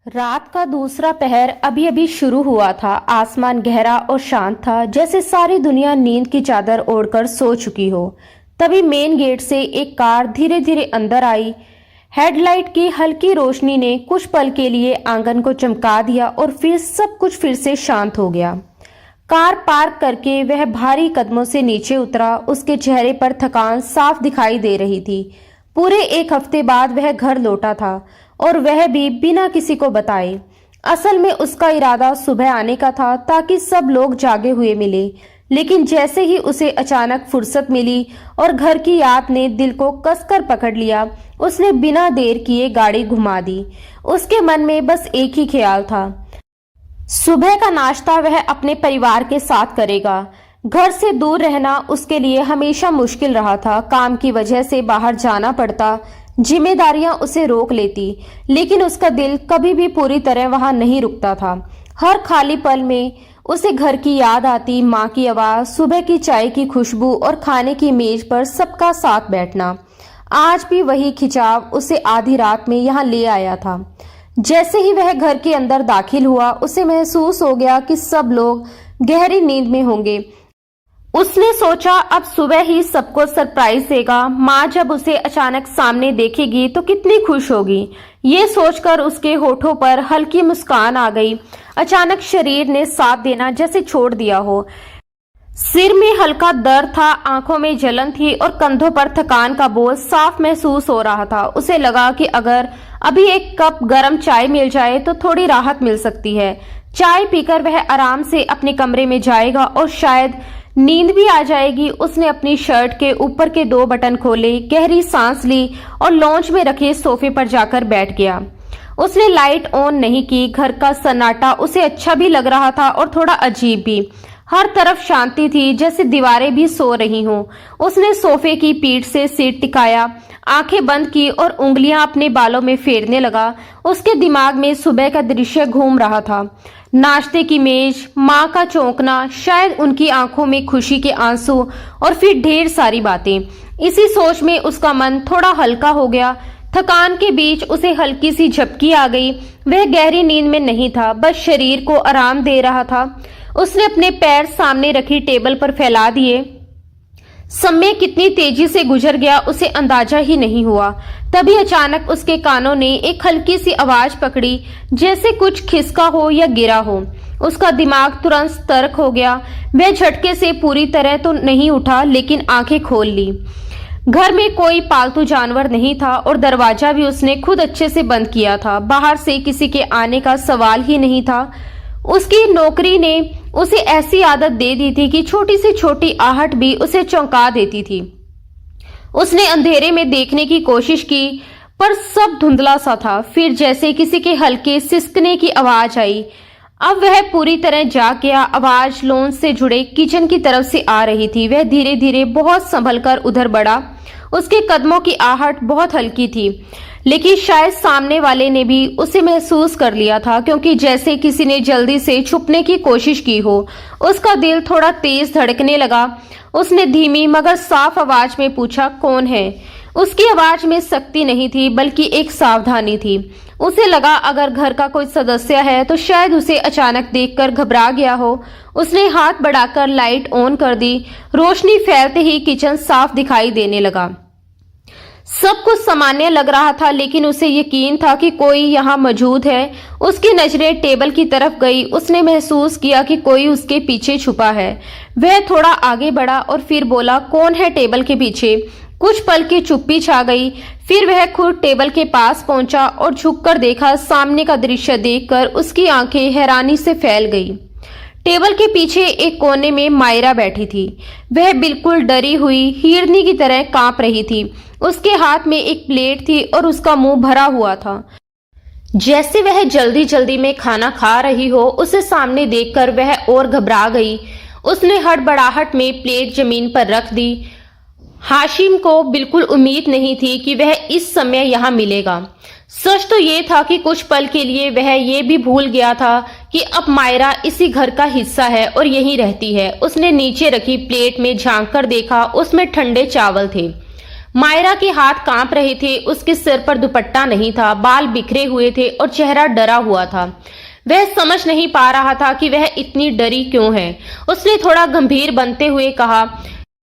रात का दूसरा पहर अभी अभी शुरू हुआ था। आसमान गहरा और शांत था, जैसे सारी दुनिया नींद की चादर ओढ़कर सो चुकी हो। तभी मेन गेट से एक कार धीरे धीरे अंदर आई। हेडलाइट की हल्की रोशनी ने कुछ पल के लिए आंगन को चमका दिया और फिर सब कुछ फिर से शांत हो गया। कार पार्क करके वह भारी कदमों से नीचे उतरा। उसके चेहरे पर थकान साफ दिखाई दे रही थी। पूरे एक हफ्ते बाद वह घर लौटा था, और वह भी बिना किसी को बताए। असल में उसका इरादा सुबह आने का था, ताकि सब लोग जागे हुए मिले। लेकिन जैसे ही उसे अचानक फुर्सत मिली और घर की याद ने दिल को कसकर पकड़ लिया, उसने बिना देर किए गाड़ी घुमा दी। उसके मन में बस एक ही ख्याल था, सुबह का नाश्ता वह अपने परिवार के साथ करेगा। घर से दूर रहना उसके लिए हमेशा मुश्किल रहा था। काम की वजह से बाहर जाना पड़ता, जिम्मेदारियां उसे रोक लेती, लेकिन उसका दिल कभी भी पूरी तरह वहां नहीं रुकता था। हर खाली पल में उसे घर की याद आती, माँ की आवाज, सुबह की चाय की खुशबू और खाने की मेज पर सबका साथ बैठना। आज भी वही खिंचाव उसे आधी रात में यहाँ ले आया था। जैसे ही वह घर के अंदर दाखिल हुआ, उसे महसूस हो गया कि सब लोग गहरी नींद में होंगे। उसने सोचा अब सुबह ही सबको सरप्राइज देगा। माँ जब उसे अचानक सामने देखेगी तो कितनी खुश होगी। ये सोचकर उसके होठों पर हल्की मुस्कान आ गई। अचानक शरीर ने साथ देना जैसे छोड़ दिया हो। सिर में हल्का दर्द था, आंखों में जलन थी और कंधों पर थकान का बोझ साफ महसूस हो रहा था। उसे लगा कि अगर अभी एक कप गर्म चाय मिल जाए तो थोड़ी राहत मिल सकती है। चाय पीकर वह आराम से अपने कमरे में जाएगा और शायद नींद भी आ जाएगी। उसने अपनी शर्ट के ऊपर के 2 बटन खोले, गहरी सांस ली और लॉन्च में रखे सोफे पर जाकर बैठ गया। उसने लाइट ऑन नहीं की। घर का सन्नाटा उसे अच्छा भी लग रहा था और थोड़ा अजीब भी। हर तरफ शांति थी, जैसे दीवारें भी सो रही हों। उसने सोफे की पीठ से सिर टिकाया, आंखें बंद की और उंगलियां अपने बालों में फेरने लगा। उसके दिमाग में सुबह का दृश्य घूम रहा था। नाश्ते की मेज, माँ का चौंकना, शायद उनकी आंखों में खुशी के आंसू और फिर ढेर सारी बातें। इसी सोच में उसका मन थोड़ा हल्का हो गया। थकान के बीच उसे हल्की सी झपकी आ गई। वह गहरी नींद में नहीं था, बस शरीर को आराम दे रहा था। उसने अपने पैर सामने रखी टेबल पर फैला दिए। समय कितनी तेजी से गुजर गया उसे अंदाजा ही नहीं हुआ। तभी अचानक उसके कानों ने एक हल्की सी आवाज पकड़ी, जैसे कुछ खिसका हो या गिरा हो। उसका दिमाग तुरंत सतर्क हो गया। वह झटके से पूरी तरह तो नहीं उठा, लेकिन आंखें खोल ली। घर में कोई पालतू जानवर नहीं था और दरवाजा भी उसने खुद अच्छे से बंद किया था। बाहर से किसी के आने का सवाल ही नहीं था। उसकी नौकरी ने उसे ऐसी आदत दे दी थी कि छोटी से छोटी आहट भी उसे चौंका देती थी। उसने अंधेरे में देखने की कोशिश की, पर सब धुंधला सा था। फिर जैसे किसी के हल्के सिसकने की आवाज आई। अब वह पूरी तरह जाग गया। आवाज लॉन से जुड़े किचन की तरफ से आ रही थी। वह धीरे धीरे बहुत संभलकर उधर बढ़ा। उसके कदमों की आहट बहुत हल्की थी, लेकिन शायद सामने वाले ने भी उसे महसूस कर लिया था, क्योंकि जैसे किसी ने जल्दी से छुपने की कोशिश की हो। उसका दिल थोड़ा तेज धड़कने लगा। उसने धीमी मगर साफ आवाज में पूछा, कौन है? उसकी आवाज में सख्ती नहीं थी, बल्कि एक सावधानी थी। उसे लगा अगर घर का कोई सदस्य है तो शायद उसे अचानक देखकर घबरा गया हो। उसने हाथ बढ़ाकर लाइट ऑन कर दी। रोशनी फैलते ही किचन साफ दिखाई देने लगा। सब कुछ सामान्य लग रहा था, लेकिन उसे यकीन था कि कोई यहाँ मौजूद है। उसकी नजरें टेबल की तरफ गई। उसने महसूस किया कि कोई उसके पीछे छुपा है। वह थोड़ा आगे बढ़ा और फिर बोला, कौन है टेबल के पीछे? कुछ पल की चुप्पी छा गई। फिर वह खुद टेबल के पास पहुंचा और झुककर देखा। सामने का दृश्य देखकर उसकी आंखें हैरानी से फैल गई। टेबल के पीछे एक कोने में मायरा बैठी थी। वह बिल्कुल डरी हुई हिरनी की तरह कांप रही थी। उसके हाथ में एक प्लेट थी और उसका मुंह भरा हुआ था, जैसे वह जल्दी जल्दी में खाना खा रही हो। उसे सामने देखकर वह और घबरा गई। उसने हड़बड़ाहट में प्लेट जमीन पर रख दी। हाशिम को बिल्कुल उम्मीद नहीं थी कि वह इस समय यहाँ मिलेगा। सच तो ये था कि कुछ पल के लिए वह ये भी भूल गया था कि अब मायरा इसी घर का हिस्सा है और यहीं रहती है। उसने नीचे रखी प्लेट में झांक कर देखा, उसमें ठंडे चावल थे। मायरा के हाथ कांप रहे थे, उसके सिर पर दुपट्टा नहीं था, बाल बिखरे हुए थे और चेहरा डरा हुआ था। वह समझ नहीं पा रहा था कि वह इतनी डरी क्यों है। उसने थोड़ा गंभीर बनते हुए कहा,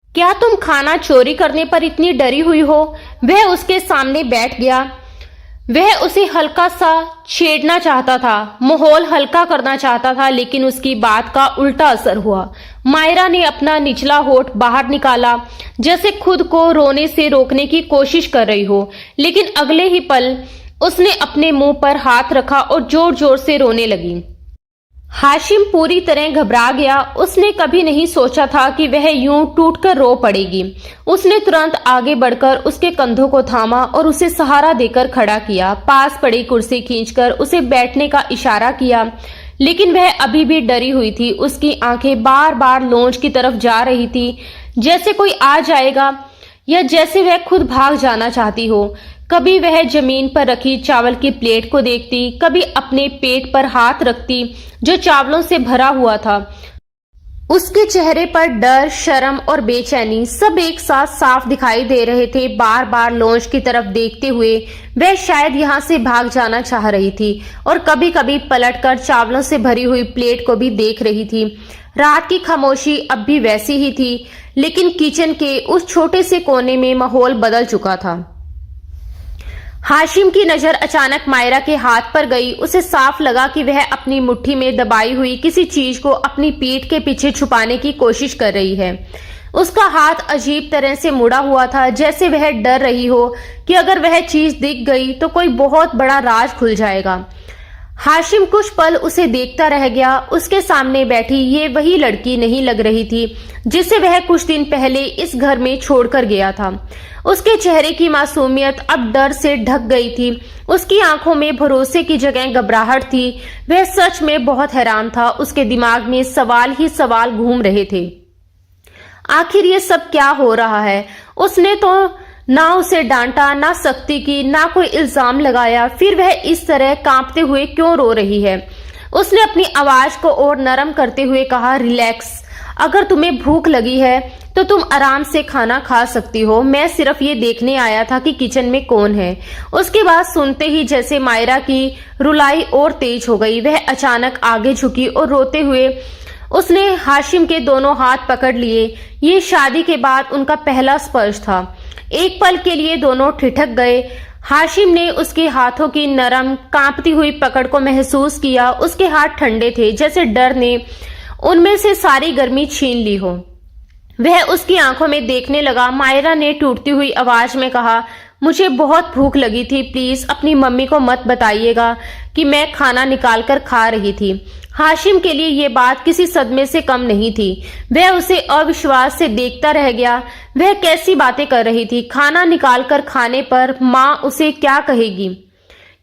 क्या तुम खाना चोरी करने पर इतनी डरी हुई हो? वह उसके सामने बैठ गया। वह उसे हल्का सा छेड़ना चाहता था, माहौल हल्का करना चाहता था, लेकिन उसकी बात का उल्टा असर हुआ। मायरा ने अपना निचला होठ बाहर निकाला, जैसे खुद को रोने से रोकने की कोशिश कर रही हो, लेकिन अगले ही पल उसने अपने मुंह पर हाथ रखा और जोर जोर से रोने लगी। हाशिम पूरी तरह घबरा गया। उसने कभी नहीं सोचा था कि वह यूं टूटकर रो पड़ेगी। उसने तुरंत आगे बढ़कर उसके कंधों को थामा और उसे सहारा देकर खड़ा किया। पास पड़ी कुर्सी खींचकर उसे बैठने का इशारा किया, लेकिन वह अभी भी डरी हुई थी। उसकी आंखें बार बार लॉन्च की तरफ जा रही थी, जैसे कोई आ जाएगा या जैसे वह खुद भाग जाना चाहती हो। कभी वह जमीन पर रखी चावल की प्लेट को देखती, कभी अपने पेट पर हाथ रखती जो चावलों से भरा हुआ था। उसके चेहरे पर डर, शर्म और बेचैनी सब एक साथ साफ दिखाई दे रहे थे। बार बार लॉन्च की तरफ देखते हुए वह शायद यहाँ से भाग जाना चाह रही थी और कभी कभी पलटकर चावलों से भरी हुई प्लेट को भी देख रही थी। रात की खामोशी अब भी वैसी ही थी, लेकिन किचन के उस छोटे से कोने में माहौल बदल चुका था। हाशिम की नजर अचानक मायरा के हाथ पर गई। उसे साफ लगा कि वह अपनी मुट्ठी में दबाई हुई किसी चीज को अपनी पीठ के पीछे छुपाने की कोशिश कर रही है। उसका हाथ अजीब तरह से मुड़ा हुआ था, जैसे वह डर रही हो कि अगर वह चीज दिख गई तो कोई बहुत बड़ा राज खुल जाएगा। हाशिम कुछ पल उसे देखता रह गया। उसके सामने बैठी ये वही लड़की नहीं लग रही थी जिसे वह कुछ दिन पहले इस घर में छोड़कर गया था। उसके चेहरे की मासूमियत अब डर से ढक गई थी। उसकी आंखों में भरोसे की जगह घबराहट थी। वह सच में बहुत हैरान था। उसके दिमाग में सवाल ही सवाल घूम रहे थे। आखिर ये सब क्या हो रहा है? उसने तो ना उसे डांटा, ना सख्ती की, ना कोई इल्जाम लगाया, फिर वह इस तरह कांपते हुए क्यों रो रही है? उसने अपनी आवाज को और नरम करते हुए कहा, रिलैक्स, अगर तुम्हें भूख लगी है तो तुम आराम से खाना खा सकती हो। मैं सिर्फ ये देखने आया था कि किचन में कौन है। उसकी बात सुनते ही जैसे मायरा की रुलाई और तेज हो गई। वह अचानक आगे झुकी और रोते हुए उसने हाशिम के दोनों हाथ पकड़ लिए। ये शादी के बाद उनका पहला स्पर्श था। एक पल के लिए दोनों ठिठक गए। हाशिम ने उसके हाथों की नरम कांपती हुई पकड़ को महसूस किया। उसके हाथ ठंडे थे, जैसे डर ने उनमें से सारी गर्मी छीन ली हो। वह उसकी आंखों में देखने लगा। मायरा ने टूटती हुई आवाज में कहा, मुझे बहुत भूख लगी थी, प्लीज अपनी मम्मी को मत बताइएगा कि मैं खाना निकाल कर खा रही थी। हाशिम के लिए ये बात किसी सदमे से कम नहीं थी। वह उसे अविश्वास से देखता रह गया। वह कैसी बातें कर रही थी? खाना निकाल कर खाने पर माँ उसे क्या कहेगी?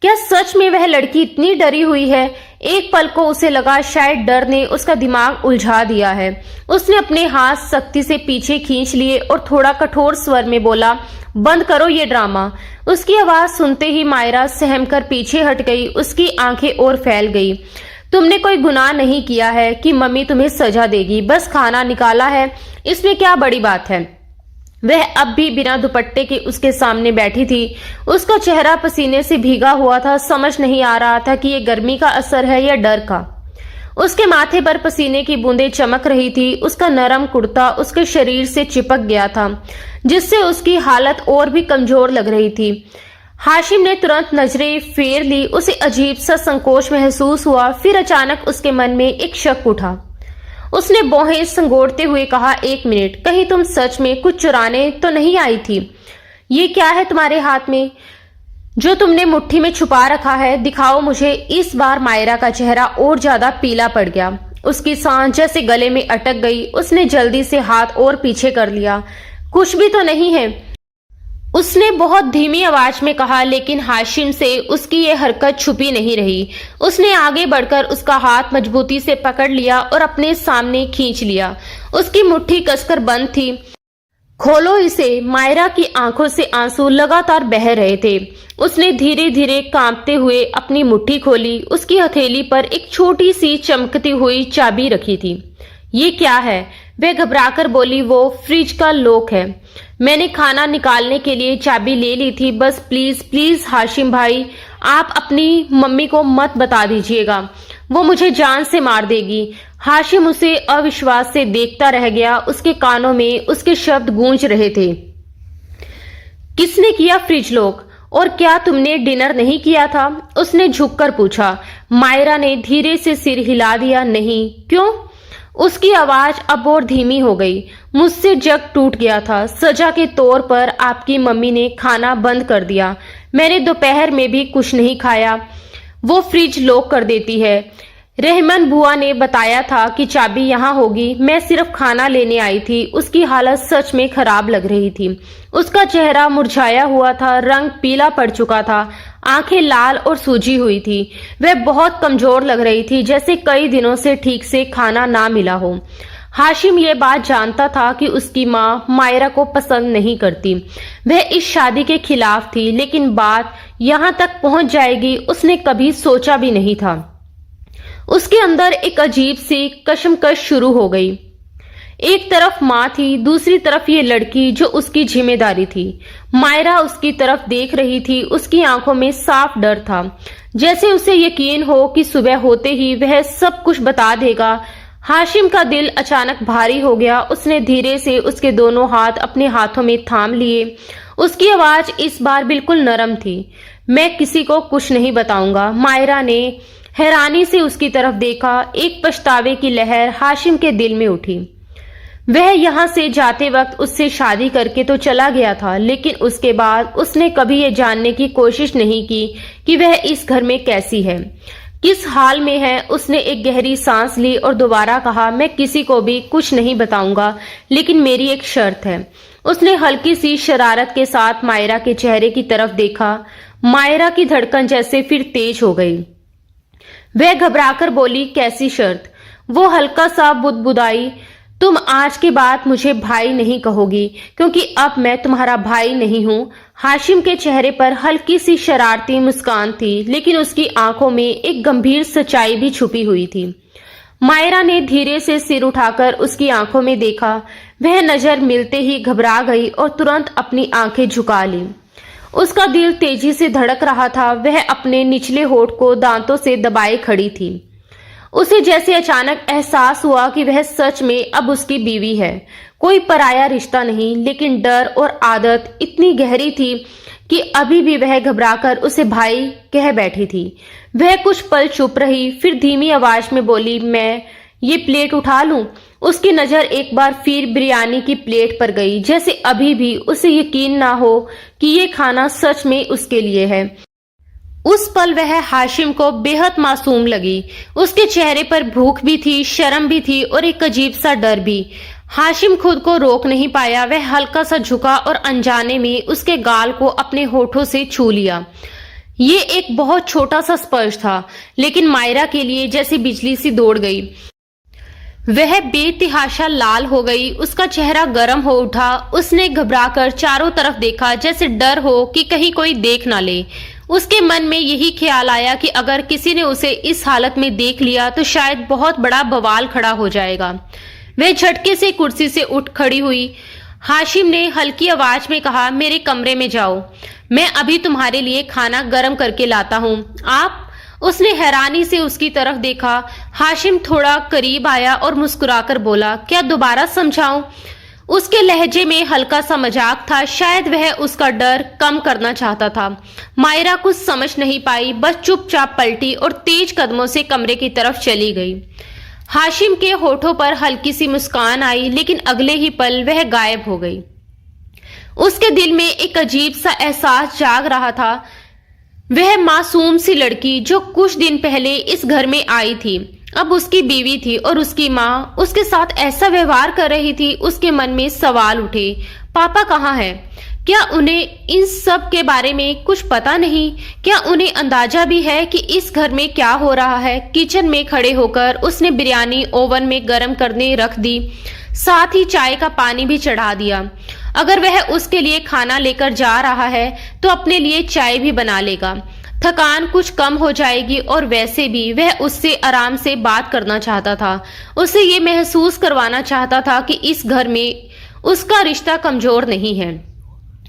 क्या सच में वह लड़की इतनी डरी हुई है? एक पल को उसे लगा शायद डर ने उसका दिमाग उलझा दिया है। उसने अपने हाथ सख्ती से पीछे खींच लिए और थोड़ा कठोर स्वर में बोला, बंद करो ये ड्रामा। उसकी आवाज सुनते ही मायरा सहमकर पीछे हट गई। उसकी आंखें और फैल गई। तुमने कोई गुनाह नहीं किया है कि मम्मी तुम्हें सजा देगी। बस खाना निकाला है, इसमें क्या बड़ी बात है? वह अब भी बिना दुपट्टे के उसके सामने बैठी थी। उसका चेहरा पसीने से भीगा हुआ था। समझ नहीं आ रहा था कि ये गर्मी का असर है या डर का। उसके माथे पर पसीने की बूंदें चमक रही थी। उसका नरम कुर्ता उसके शरीर से चिपक गया था, जिससे उसकी हालत और भी कमजोर लग रही थी। हाशिम ने तुरंत नजरें फेर ली। उसे अजीब सा संकोच महसूस हुआ। फिर अचानक उसके मन में एक शक उठा। उसने भौहें संगोड़ते हुए कहा, एक मिनट, कहीं तुम सच में कुछ चुराने तो नहीं आई थी? ये क्या है तुम्हारे हाथ में जो तुमने मुट्ठी में छुपा रखा है? दिखाओ मुझे। इस बार मायरा का चेहरा और ज्यादा पीला पड़ गया। उसकी सांस जैसे गले में अटक गई। उसने जल्दी से हाथ और पीछे कर लिया। कुछ भी तो नहीं है, उसने बहुत धीमी आवाज में कहा, लेकिन हाशिम से उसकी ये हरकत छुपी नहीं रही। उसने आगे बढ़कर उसका हाथ मजबूती से पकड़ लिया और अपने सामने खींच लिया। उसकी मुट्ठी कसकर बंद थी। खोलो इसे। मायरा की आंखों से आंसू लगातार बह रहे थे। उसने धीरे धीरे कांपते हुए अपनी मुट्ठी खोली। उसकी हथेली पर एक छोटी सी चमकती हुई चाबी रखी थी। ये क्या है? वह घबराकर बोली, वो फ्रिज का लॉक है। मैंने खाना निकालने के लिए चाबी ले ली थी। बस प्लीज प्लीज हाशिम भाई, आप अपनी मम्मी को मत बता दीजिएगा, वो मुझे जान से मार देगी। हाशिम उसे अविश्वास से देखता रह गया। उसके कानों में उसके शब्द गूंज रहे थे। किसने किया फ्रिज लॉक? और क्या तुमने डिनर नहीं किया था? उसने झुककर पूछा। मायरा ने धीरे से सिर हिला दिया। नहीं। क्यों? उसकी आवाज अब और धीमी हो गई। मुझसे जग टूट गया था। सजा के तौर पर आपकी मम्मी ने खाना बंद कर दिया। मैंने दोपहर में भी कुछ नहीं खाया। वो फ्रिज लॉक कर देती है। रहमान बुआ ने बताया था कि चाबी यहाँ होगी। मैं सिर्फ खाना लेने आई थी। उसकी हालत सच में खराब लग रही थी। उसका चेहरा मुरझाया हुआ था, रंग पीला पड़ चुका था, आंखें लाल और सूजी हुई थी। वह बहुत कमजोर लग रही थी, जैसे कई दिनों से ठीक से खाना ना मिला हो। हाशिम ये बात जानता था कि उसकी माँ मायरा को पसंद नहीं करती। वह इस शादी के खिलाफ थी, लेकिन बात यहाँ तक पहुंच जाएगी उसने कभी सोचा भी नहीं था। उसके अंदर एक अजीब सी कशमकश शुरू हो गई। एक तरफ माँ थी, दूसरी तरफ ये लड़की जो उसकी जिम्मेदारी थी। मायरा उसकी तरफ देख रही थी। उसकी आंखों में साफ डर था, जैसे उसे यकीन हो कि सुबह होते ही वह सब कुछ बता देगा। हाशिम का दिल अचानक भारी हो गया। उसने धीरे से उसके दोनों हाथ अपने हाथों में थाम लिए। उसकी आवाज इस बार बिल्कुल नरम थी। मैं किसी को कुछ नहीं बताऊंगा। मायरा ने हैरानी से उसकी तरफ देखा। एक पछतावे की लहर हाशिम के दिल में उठी। वह यहाँ से जाते वक्त उससे शादी करके तो चला गया था, लेकिन उसके बाद उसने कभी ये जानने की कोशिश नहीं की कि वह इस घर में कैसी है, किस हाल में है। उसने एक गहरी सांस ली और दोबारा कहा, मैं किसी को भी कुछ नहीं बताऊंगा, लेकिन मेरी एक शर्त है। उसने हल्की सी शरारत के साथ मायरा के चेहरे की तरफ देखा। मायरा की धड़कन जैसे फिर तेज हो गई। वह घबराकर बोली, कैसी शर्त? वो हल्का सा बुदबुदाई, तुम आज के बाद मुझे भाई नहीं कहोगी, क्योंकि अब मैं तुम्हारा भाई नहीं हूँ। हाशिम के चेहरे पर हल्की सी शरारती मुस्कान थी, लेकिन उसकी आंखों में एक गंभीर सच्चाई भी छुपी हुई थी। मायरा ने धीरे से सिर उठाकर उसकी आंखों में देखा। वह नजर मिलते ही घबरा गई और तुरंत अपनी आंखें झुका ली। उसका दिल तेजी से धड़क रहा था। वह अपने निचले होठ को दांतों से दबाए खड़ी थी। उसे जैसे अचानक एहसास हुआ कि वह सच में अब उसकी बीवी है, कोई पराया रिश्ता नहीं। लेकिन डर और आदत इतनी गहरी थी कि अभी भी वह घबराकर उसे भाई कह बैठी थी। वह कुछ पल चुप रही, फिर धीमी आवाज में बोली, मैं ये प्लेट उठा लूं? उसकी नजर एक बार फिर बिरयानी की प्लेट पर गई, जैसे अभी भी उसे यकीन ना हो कि ये खाना सच में उसके लिए है। उस पल वह हाशिम को बेहद मासूम लगी। उसके चेहरे पर भूख भी थी, शर्म भी थी और एक अजीब सा डर भी। हाशिम खुद को रोक नहीं पाया। वह हल्का सा झुका और अनजाने में उसके गाल को अपने होठों से छू लिया। ये एक बहुत छोटा सा स्पर्श था, लेकिन मायरा के लिए जैसे बिजली सी दौड़ गई। वह बेतहाशा लाल हो गई। उसका चेहरा गर्म हो उठा। उसने घबराकर चारों तरफ देखा, जैसे डर हो कि कहीं कोई देख ना ले। उसके मन में यही ख्याल आया कि अगर किसी ने उसे इस हालत में देख लिया तो शायद बहुत बड़ा बवाल खड़ा हो जाएगा। वह झटके से कुर्सी से उठ खड़ी हुई। हाशिम ने हल्की आवाज में कहा, मेरे कमरे में जाओ, मैं अभी तुम्हारे लिए खाना गर्म करके लाता हूँ। आप? उसने हैरानी से उसकी तरफ देखा। हाशिम थोड़ा करीब आया और मुस्कुराकर बोला, क्या दोबारा समझाऊं? उसके लहजे में हल्का सा मजाक था। शायद वह उसका डर कम करना चाहता था। मायरा कुछ समझ नहीं पाई, बस चुपचाप पलटी और तेज कदमों से कमरे की तरफ चली गई। हाशिम के होठों पर हल्की सी मुस्कान आई, लेकिन अगले ही पल वह गायब हो गई। उसके दिल में एक अजीब सा एहसास जाग रहा था। वह मासूम सी लड़की जो कुछ दिन पहले इस घर में आई थी, अब उसकी बीवी थी और उसकी माँ उसके साथ ऐसा व्यवहार कर रही थी। उसके मन में सवाल उठे, पापा कहाँ है? क्या उन्हें इन सब के बारे में कुछ पता नहीं? क्या उन्हें अंदाजा भी है कि इस घर में क्या हो रहा है? किचन में खड़े होकर उसने बिरयानी ओवन में गर्म करने रख दी, साथ ही चाय का पानी भी चढ़ा दिया। अगर वह उसके लिए खाना लेकर जा रहा है तो अपने लिए चाय भी बना लेगा। थकान कुछ कम हो जाएगी और वैसे भी वह उससे आराम से बात करना चाहता था। उसे ये महसूस करवाना चाहता था कि इस घर में उसका रिश्ता कमजोर नहीं है,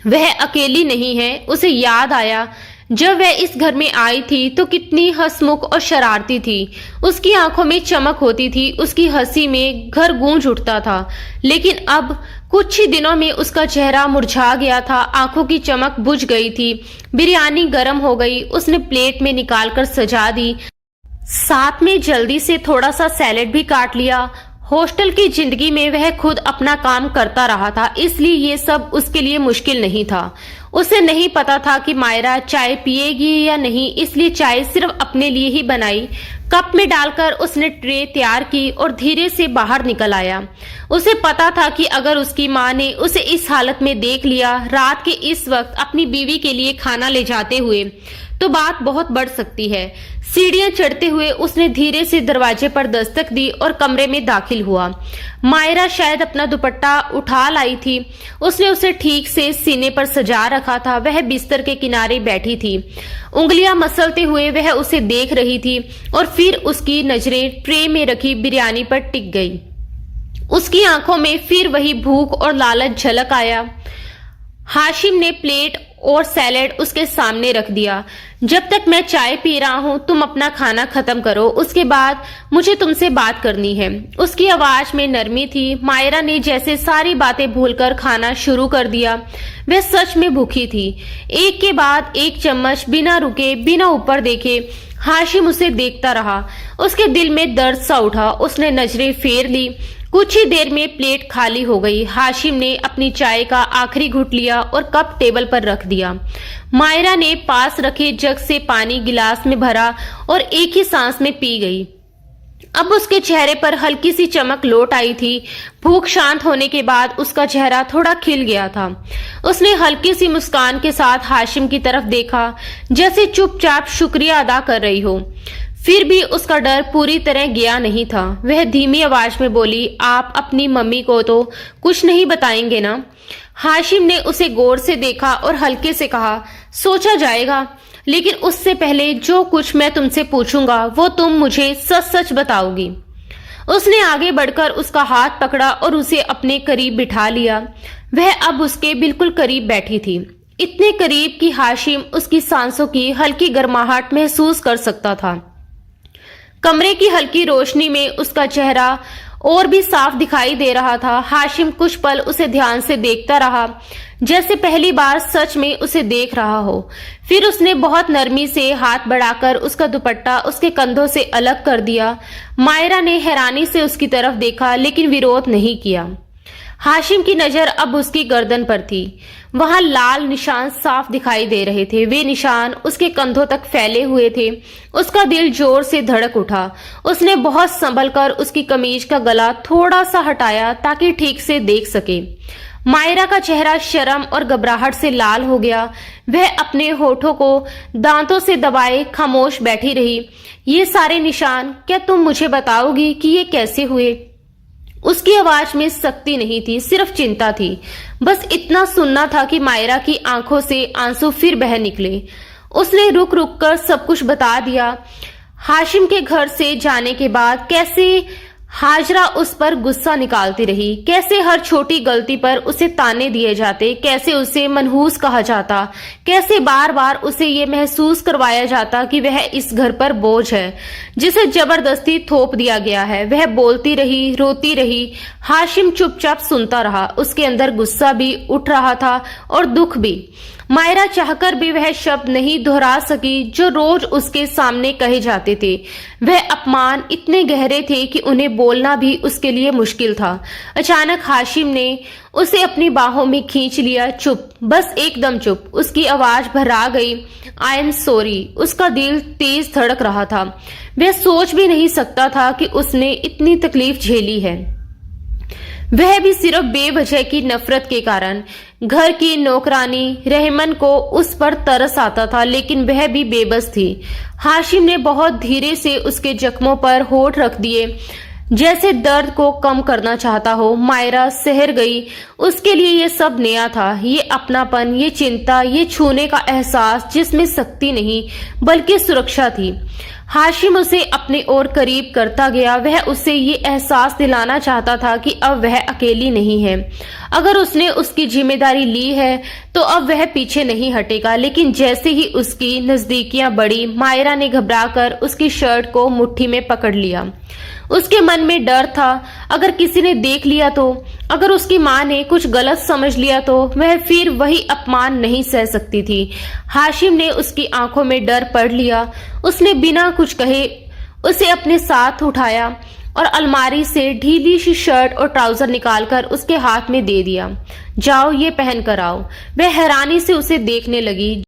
वह अकेली नहीं है। उसे याद आया जब वह इस घर में आई थी तो कितनी हंसमुख और शरारती थी। उसकी आंखों में चमक होती थी, उसकी हंसी में घर गूंज उठता था। लेकिन अब कुछ ही दिनों में उसका चेहरा मुरझा गया था, आंखों की चमक बुझ गई थी। बिरयानी गर्म हो गई, उसने प्लेट में निकालकर सजा दी, साथ में जल्दी से थोड़ा सा सैलेड भी काट लिया। हॉस्टल की जिंदगी में वह खुद अपना काम करता रहा था, इसलिए ये सब उसके लिए मुश्किल नहीं था। उसे नहीं पता था कि मायरा चाय पिएगी या नहीं, इसलिए चाय सिर्फ अपने लिए ही बनाई। कप में डालकर उसने ट्रे तैयार की और धीरे से बाहर निकल आया। उसे पता था कि अगर उसकी माँ ने उसे इस हालत में देख लिया, रात के इस वक्त अपनी बीवी के लिए खाना ले जाते हुए, तो बात बहुत बढ़ सकती है। सीढ़ियां चढ़ते हुए उसने धीरे से दरवाजे पर दस्तक दी और कमरे में दाखिल हुआ। मायरा शायद अपना दुपट्टा उठा लाई थी, उसने उसे ठीक से सीने पर सजा रखा था। वह बिस्तर के किनारे बैठी थी, उंगलियां मसलते हुए वह उसे देख रही थी और फिर उसकी नजरें ट्रे में रखी बिरयानी पर टिक गई। उसकी आंखों में फिर वही भूख और लालच झलक आया। हाशिम ने प्लेट और सैलेड उसके सामने रख दिया। जब तक मैं चाय पी रहा हूं तुम अपना खाना खत्म करो, उसके बाद मुझे तुमसे बात करनी है। उसकी आवाज में नरमी थी। मायरा ने जैसे सारी बातें भूलकर खाना शुरू कर दिया। वह सच में भूखी थी। एक के बाद एक चम्मच बिना रुके, बिना ऊपर देखे हाशिम उसे देखता रहा। उसके दिल में दर्द सा उठा। उसने नजरें फेर ली। कुछ ही देर में प्लेट खाली हो गई। हाशिम ने अपनी चाय का आखिरी घुट लिया और कप टेबल पर रख दिया। मायरा ने पास रखे जग से पानी गिलास में भरा और एक ही सांस में पी गई। अब उसके चेहरे पर हल्की सी चमक लौट आई थी। भूख शांत होने के बाद उसका चेहरा थोड़ा खिल गया था। उसने हल्की सी मुस्कान के साथ हाशिम की तरफ देखा, जैसे चुपचाप शुक्रिया अदा कर रही हो। फिर भी उसका डर पूरी तरह गया नहीं था। वह धीमी आवाज में बोली, आप अपनी मम्मी को तो कुछ नहीं बताएंगे ना? हाशिम ने उसे गौर से देखा और हल्के से कहा, सोचा जाएगा, लेकिन उससे पहले जो कुछ मैं तुमसे पूछूंगा वो तुम मुझे सच सच बताओगी। उसने आगे बढ़कर उसका हाथ पकड़ा और उसे अपने करीब बिठा लिया। वह अब उसके बिल्कुल करीब बैठी थी, इतने करीब कि हाशिम उसकी सांसों की हल्की गर्माहट महसूस कर सकता था। कमरे की हल्की रोशनी में उसका चेहरा और भी साफ दिखाई दे रहा था। हाशिम कुछ पल उसे ध्यान से देखता रहा, जैसे पहली बार सच में उसे देख रहा हो। फिर उसने बहुत नरमी से हाथ बढ़ाकर उसका दुपट्टा उसके कंधों से अलग कर दिया। मायरा ने हैरानी से उसकी तरफ देखा, लेकिन विरोध नहीं किया। हाशिम की नजर अब उसकी गर्दन पर थी। वहां लाल निशान साफ दिखाई दे रहे थे। वे निशान उसके कंधों तक फैले हुए थे। उसका दिल जोर से धड़क उठा। उसने बहुत संभल कर उसकी कमीज का गला थोड़ा सा हटाया ताकि ठीक से देख सके। मायरा का चेहरा शर्म और घबराहट से लाल हो गया। वह अपने होठों को दांतों से दबाए खामोश बैठी रही। ये सारे निशान, क्या तुम मुझे बताओगी कि ये कैसे हुए? उसकी आवाज में सख्ती नहीं थी, सिर्फ चिंता थी। बस इतना सुनना था कि मायरा की आंखों से आंसू फिर बह निकले। उसने रुक रुक कर सब कुछ बता दिया। हाशिम के घर से जाने के बाद कैसे हाजरा उस पर गुस्सा निकालती रही, कैसे हर छोटी गलती पर उसे ताने दिए जाते, कैसे उसे मनहूस कहा जाता, कैसे बार बार उसे ये महसूस करवाया जाता कि वह इस घर पर बोझ है जिसे जबरदस्ती थोप दिया गया है। वह बोलती रही, रोती रही। हाशिम चुपचाप सुनता रहा। उसके अंदर गुस्सा भी उठ रहा था और दुख भी। मायरा चाहकर भी वह शब्द नहीं दोहरा सकी जो रोज उसके सामने कहे जाते थे। वह अपमान इतने गहरे थे कि उन्हें बोलना भी उसके लिए मुश्किल था। अचानक हाशिम ने उसे अपनी बाहों में खींच लिया। चुप, बस एकदम चुप। उसकी आवाज भर्रा गई। I am sorry. उसका दिल तेज धड़क रहा था। वह सोच भी नहीं सकता था कि उसने इतनी तकलीफ झेली है, वह भी सिर्फ बेवजह की नफरत के कारण। घर की नौकरानी रहमन को उस पर तरस आता था, लेकिन वह भी बेबस थी। हाशिम ने बहुत धीरे से उसके जख्मों पर होठ रख दिए। जैसे दर्द को कम करना चाहता हो। मायरा सहर गई। उसके लिए ये सब नया था, ये अपनापन, ये चिंता, ये छूने का एहसास जिसमें शक्ति नहीं बल्कि सुरक्षा थी। हाशिम उसे अपने ओर करीब करता गया। वह उसे ये एहसास दिलाना चाहता था कि अब वह अकेली नहीं है। अगर उसने उसकी जिम्मेदारी ली है तो अब वह पीछे नहीं हटेगा। लेकिन जैसे ही उसकी नजदीकियां बढ़ी, मायरा ने घबराकर उसकी शर्ट को मुट्ठी में पकड़ लिया। उसके मन में डर था, अगर किसी ने देख लिया तो, अगर उसकी माँ ने कुछ गलत समझ लिया तो वह फिर वही अपमान नहीं सह सकती थी। हाशिम ने उसकी आंखों में डर पढ़ लिया। उसने बिना कुछ कहे उसे अपने साथ उठाया और अलमारी से ढीली सी शर्ट और ट्राउजर निकालकर उसके हाथ में दे दिया। जाओ, ये पहन कर आओ। वह हैरानी से उसे देखने लगी।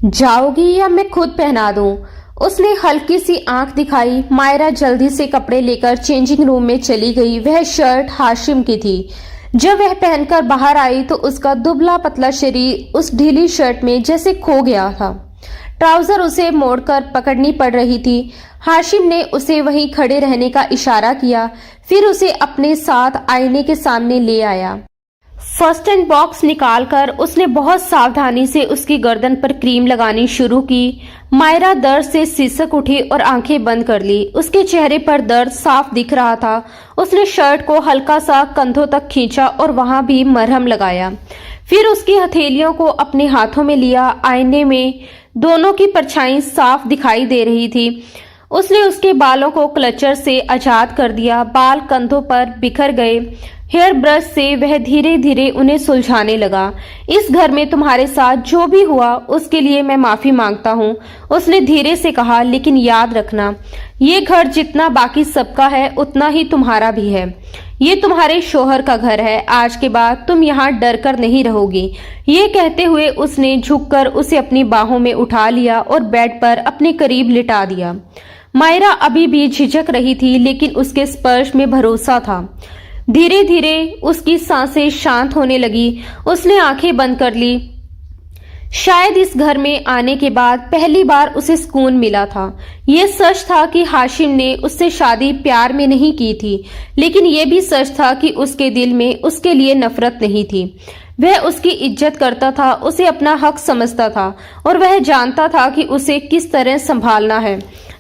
जाओगी या मैं खुद पहना दूं? उसने हल्की सी आंख दिखाई। मायरा जल्दी से कपड़े लेकर चेंजिंग रूम में चली गई। वह शर्ट हाशिम की थी। जब वह पहनकर बाहर आई तो उसका दुबला पतला शरीर उस ढीली शर्ट में जैसे खो गया था। ट्राउजर उसे मोड़कर पकड़नी पड़ रही थी। हाशिम ने उसे वहीं खड़े रहने का इशारा किया, फिर उसे अपने साथ आईने के सामने ले आया। फर्स्ट एड बॉक्स निकालकर उसने बहुत सावधानी से उसकी गर्दन पर क्रीम लगानी शुरू की। मायरा दर्द से सिसक उठी और आंखें बंद कर ली। उसके चेहरे पर दर्द साफ दिख रहा था। उसने शर्ट को हल्का सा कंधों तक खींचा और वहां भी मरहम लगाया। फिर उसकी हथेलियों को अपने हाथों में लिया। आईने में दोनों की परछाई साफ दिखाई दे रही थी। उसने उसके बालों को क्लचर से आजाद कर दिया। बाल कंधों पर बिखर गए। हेयर ब्रश से वह धीरे धीरे उन्हें सुलझाने लगा। इस घर में तुम्हारे साथ जो भी हुआ उसके लिए मैं माफी मांगता हूँ, उसने धीरे से कहा। लेकिन याद रखना, ये घर जितना बाकी सबका है उतना ही तुम्हारा भी है। ये तुम्हारे शोहर का घर है। आज के बाद तुम यहाँ डर कर नहीं रहोगी। ये कहते हुए उसने झुककर उसे अपनी बाहों में उठा लिया और बेड पर अपने करीब लिटा दिया। मायरा अभी भी झिझक रही थी, लेकिन उसके स्पर्श में भरोसा था। धीरे धीरे उसकी सांसें शांत होने लगी। उसने आंखें बंद कर ली। शायद इस घर में आने के बाद पहली बार उसे सुकून मिला था। यह सच था कि हाशिम ने उससे शादी प्यार में नहीं की थी, लेकिन यह भी सच था कि उसके दिल में उसके लिए नफरत नहीं थी। वह उसकी इज्जत करता था, उसे अपना हक समझता था और वह जानता था कि उसे किस तरह संभालना है।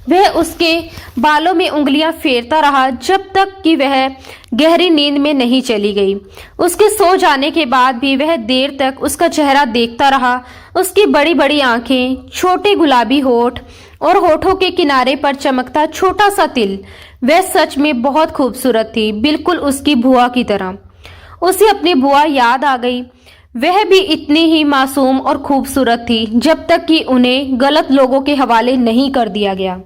वह उसके बालों में उंगलियां फेरता रहा जब तक कि वह गहरी नींद में नहीं चली गई। उसके सो जाने के बाद भी वह देर तक उसका चेहरा देखता रहा। उसकी बड़ी बड़ी आंखें, छोटे गुलाबी होठ और होठों के किनारे पर चमकता छोटा सा तिल। वह सच में बहुत खूबसूरत थी, बिल्कुल उसकी बुआ की तरह। उसे अपनी बुआ याद आ गई। वह भी इतनी ही मासूम और खूबसूरत थी जब तक कि उन्हें गलत लोगों के हवाले नहीं कर दिया गया।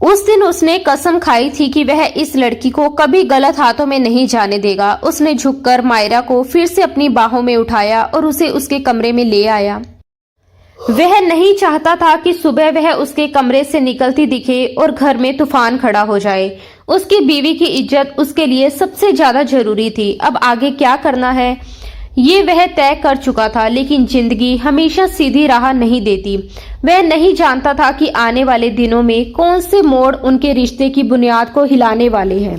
उस दिन उसने कसम खाई थी कि वह इस लड़की को कभी गलत हाथों में नहीं जाने देगा। उसने झुककर मायरा को फिर से अपनी बाहों में उठाया और उसे उसके कमरे में ले आया। वह नहीं चाहता था कि सुबह वह उसके कमरे से निकलती दिखे और घर में तूफान खड़ा हो जाए। उसकी बीवी की इज्जत उसके लिए सबसे ज्यादा जरूरी थी। अब आगे क्या करना है ये वह तय कर चुका था, लेकिन जिंदगी हमेशा सीधी राह नहीं देती। वह नहीं जानता था कि आने वाले दिनों में कौन से मोड़ उनके रिश्ते की बुनियाद को हिलाने वाले हैं।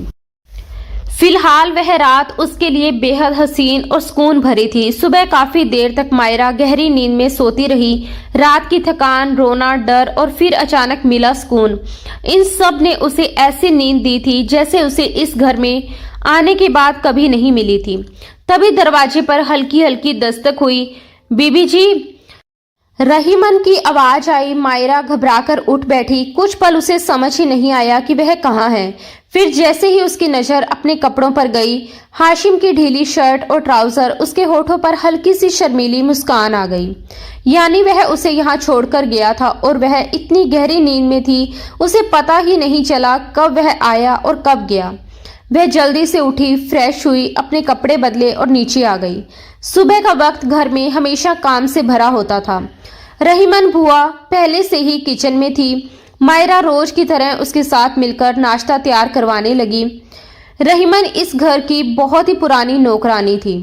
फिलहाल वह रात उसके लिए बेहद हसीन और सुकून भरी थी। सुबह काफी देर तक मायरा गहरी नींद में सोती रही। रात की थकान, रोना, डर और फिर अचानक मिला सुकून, इन सब ने उसे ऐसी नींद दी थी जैसे उसे इस घर में आने के बाद कभी नहीं मिली थी। तभी दरवाजे पर हल्की हल्की दस्तक हुई। बीबी जी, रहीमन की आवाज आई। मायरा घबराकर उठ बैठी। कुछ पल उसे समझ ही नहीं आया कि वह कहाँ है। फिर जैसे ही उसकी नजर अपने कपड़ों पर गई, हाशिम की ढीली शर्ट और ट्राउजर, उसके होठों पर हल्की सी शर्मीली मुस्कान आ गई। यानी वह उसे यहाँ छोड़कर गया था और वह इतनी गहरी नींद में थी उसे पता ही नहीं चला कब वह आया और कब गया। वह जल्दी से उठी, फ्रेश हुई, अपने कपड़े बदले और नीचे आ गई। सुबह का वक्त घर में हमेशा काम से भरा होता था। रहीमन बुआ पहले से ही किचन में थी। मायरा रोज की तरह उसके साथ मिलकर नाश्ता तैयार करवाने लगी। रहीमन इस घर की बहुत ही पुरानी नौकरानी थी।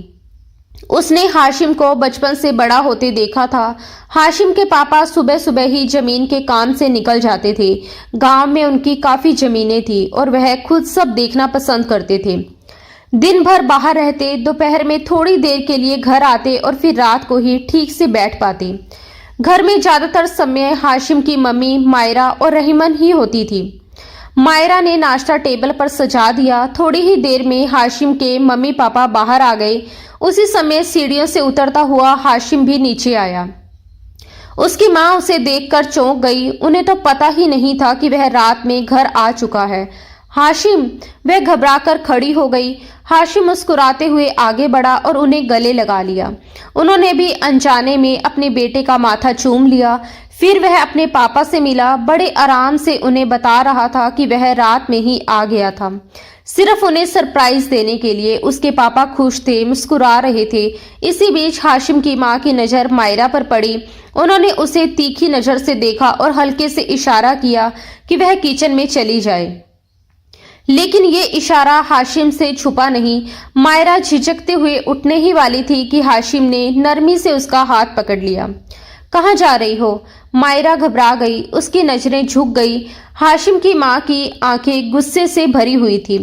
उसने हाशिम को बचपन से बड़ा होते देखा था। हाशिम के पापा सुबह सुबह ही जमीन के काम से निकल जाते थे। गांव में उनकी काफी जमीनें थी और वह खुद सब देखना पसंद करते थे। दिन भर बाहर रहते, दोपहर में थोड़ी देर के लिए घर आते और फिर रात को ही ठीक से बैठ पाते। घर में ज्यादातर समय हाशिम की मम्मी मायरा और रहीमन ही होती थी। मायरा ने नाश्ता टेबल पर सजा दिया। थोड़ी ही देर में हाशिम के मम्मी पापा बाहर आ गए। उसी समय सीढ़ियों से उतरता हुआ हाशिम भी नीचे आया। उसकी माँ उसे देखकर चौंक गई। उन्हें तो पता ही नहीं था कि वह रात में घर आ चुका है। हाशिम, वह घबराकर खड़ी हो गई। हाशिम मुस्कुराते हुए आगे बढ़ा और उन्हें गले लगा लिया। उन्होंने भी अनजाने में अपने बेटे का माथा चूम लिया। फिर वह अपने पापा से मिला। बड़े आराम से उन्हें बता रहा था कि वह रात में ही आ गया था, सिर्फ उन्हें सरप्राइज देने के लिए। उसके पापा खुश थे, मुस्कुरा रहे थे। इसी बीच हाशिम की माँ की नज़र मायरा पर पड़ी। उन्होंने उसे तीखी नज़र से देखा और हल्के से इशारा किया कि वह किचन में चली जाए। लेकिन ये इशारा हाशिम से छुपा नहीं। मायरा झिझकते हुए उठने ही वाली थी कि हाशिम ने नरमी से उसका हाथ पकड़ लिया। कहाँ जा रही हो? मायरा घबरा गई। उसकी नजरें झुक गई। हाशिम की माँ की आंखें गुस्से से भरी हुई थी।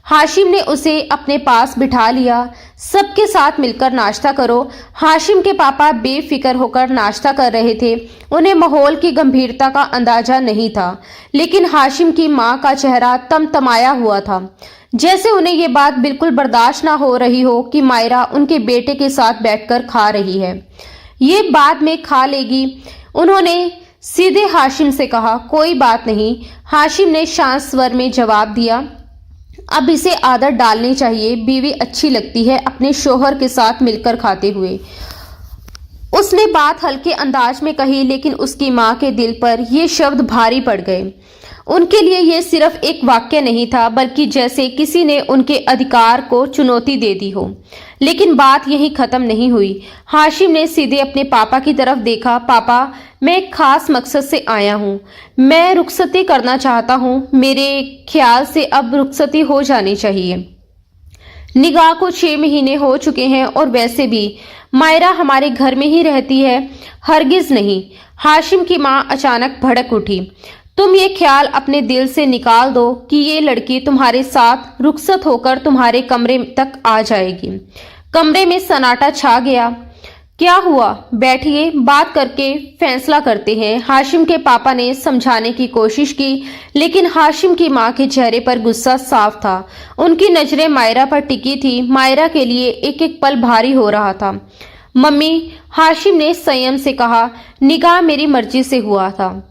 हाशिम ने उसे अपने पास बिठा लिया। सबके साथ मिलकर नाश्ता करो। हाशिम के पापा बेफिक्र होकर नाश्ता कर रहे थे। उन्हें माहौल की गंभीरता का अंदाजा नहीं था, लेकिन हाशिम की माँ का चेहरा तमतमाया हुआ था, जैसे उन्हें ये बात बिल्कुल बर्दाश्त ना हो रही हो कि मायरा उनके बेटे के साथ बैठकर खा रही है। ये बाद में खा लेगी, उन्होंने सीधे हाशिम से कहा। कोई बात नहीं, हाशिम ने शांत स्वर में जवाब दिया। अब इसे आदत डालनी चाहिए। बीवी अच्छी लगती है अपने शोहर के साथ मिलकर खाते हुए। उसने बात हल्के अंदाज में कही, लेकिन उसकी माँ के दिल पर ये शब्द भारी पड़ गए। उनके लिए ये सिर्फ एक वाक्य नहीं था, बल्कि जैसे किसी ने उनके अधिकार को चुनौती दे दी हो। लेकिन बात यहीं खत्म नहीं हुई। हाशिम ने सीधे अपने पापा की तरफ देखा। पापा, मैं एक खास मकसद से आया हूँ। मैं रुखसती करना चाहता हूँ। मेरे ख्याल से अब रुखसती हो जानी चाहिए। निगाह को 6 महीने हो चुके हैं और वैसे भी मायरा हमारे घर में ही रहती है। हरगिज नहीं। हाशिम की माँ अचानक भड़क उठी। तुम ये ख्याल अपने दिल से निकाल दो कि ये लड़की तुम्हारे साथ रुखसत होकर तुम्हारे कमरे तक आ जाएगी। कमरे में सन्नाटा छा गया। क्या हुआ? बैठिए, बात करके फैसला करते हैं। हाशिम के पापा ने समझाने की कोशिश की, लेकिन हाशिम की माँ के चेहरे पर गुस्सा साफ था। उनकी नजरें मायरा पर टिकी थी। मायरा के लिए एक एक पल भारी हो रहा था। मम्मी, हाशिम ने संयम से कहा, निकाह मेरी मर्जी से हुआ था,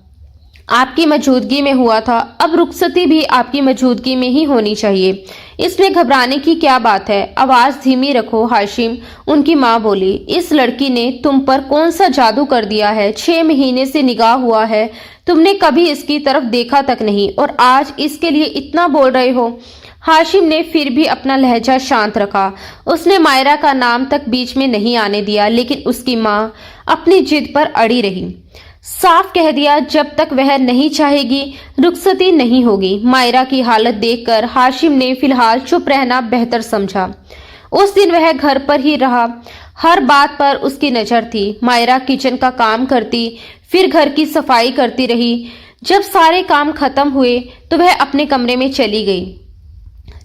आपकी मौजूदगी में हुआ था। अब रुखसती भी आपकी मौजूदगी में ही होनी चाहिए। इसमें घबराने की क्या बात है? आवाज धीमी रखो हाशिम, उनकी माँ बोली। इस लड़की ने तुम पर कौन सा जादू कर दिया है? 6 महीने से निकाह हुआ है, तुमने कभी इसकी तरफ देखा तक नहीं, और आज इसके लिए इतना बोल रहे हो? हाशिम ने फिर भी अपना लहजा शांत रखा। उसने मायरा का नाम तक बीच में नहीं आने दिया, लेकिन उसकी माँ अपनी जिद पर अड़ी रही। साफ कह दिया, जब तक वह नहीं चाहेगी रुखसती नहीं होगी। मायरा की हालत देखकर हाशिम ने फिलहाल चुप रहना बेहतर समझा। उस दिन वह घर पर ही रहा। हर बात पर उसकी नजर थी। मायरा किचन का काम करती, फिर घर की सफाई करती रही। जब सारे काम खत्म हुए तो वह अपने कमरे में चली गई,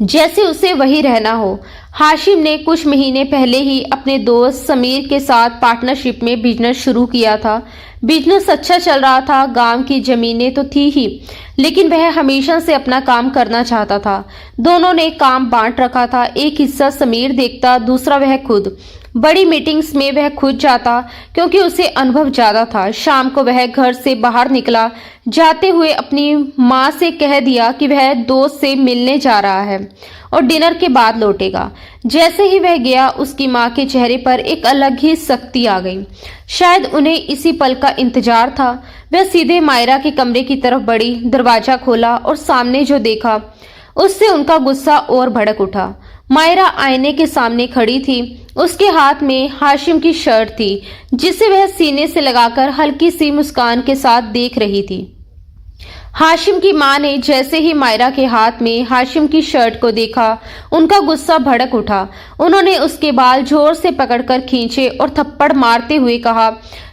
जैसे उसे वही रहना हो। हाशिम ने कुछ महीने पहले ही अपने दोस्त समीर के साथ पार्टनरशिप में बिजनेस शुरू किया था। बिजनेस अच्छा चल रहा था। गांव की जमीनें तो थी ही, लेकिन वह हमेशा से अपना काम करना चाहता था। दोनों ने काम बांट रखा था। एक हिस्सा समीर देखता, दूसरा वह खुद। बड़ी मीटिंग्स में वह खुद जाता, क्योंकि उसे अनुभव ज्यादा था। शाम को वह घर से बाहर निकला। जाते हुए अपनी माँ से कह दिया कि वह दोस्त से मिलने जा रहा है और डिनर के बाद लौटेगा। जैसे ही वह गया, उसकी माँ के चेहरे पर एक अलग ही सख्ती आ गई। शायद उन्हें इसी पल का इंतजार था। वह सीधे मायरा के कमरे की तरफ बढ़ी, दरवाजा खोला और सामने जो देखा उससे उनका गुस्सा और भड़क उठा। मायरा आईने के सामने खड़ी थी। उसके हाथ में हाशिम की शर्ट थी, जिसे वह सीने से लगाकर हल्की सी मुस्कान के साथ देख रही थी। हाशिम की मां ने जैसे ही मायरा के हाथ में हाशिम की शर्ट को देखा, उनका गुस्सा भड़क उठा। उन्होंने उसके बाल जोर से पकड़कर खींचे और थप्पड़ मारते हुए कहा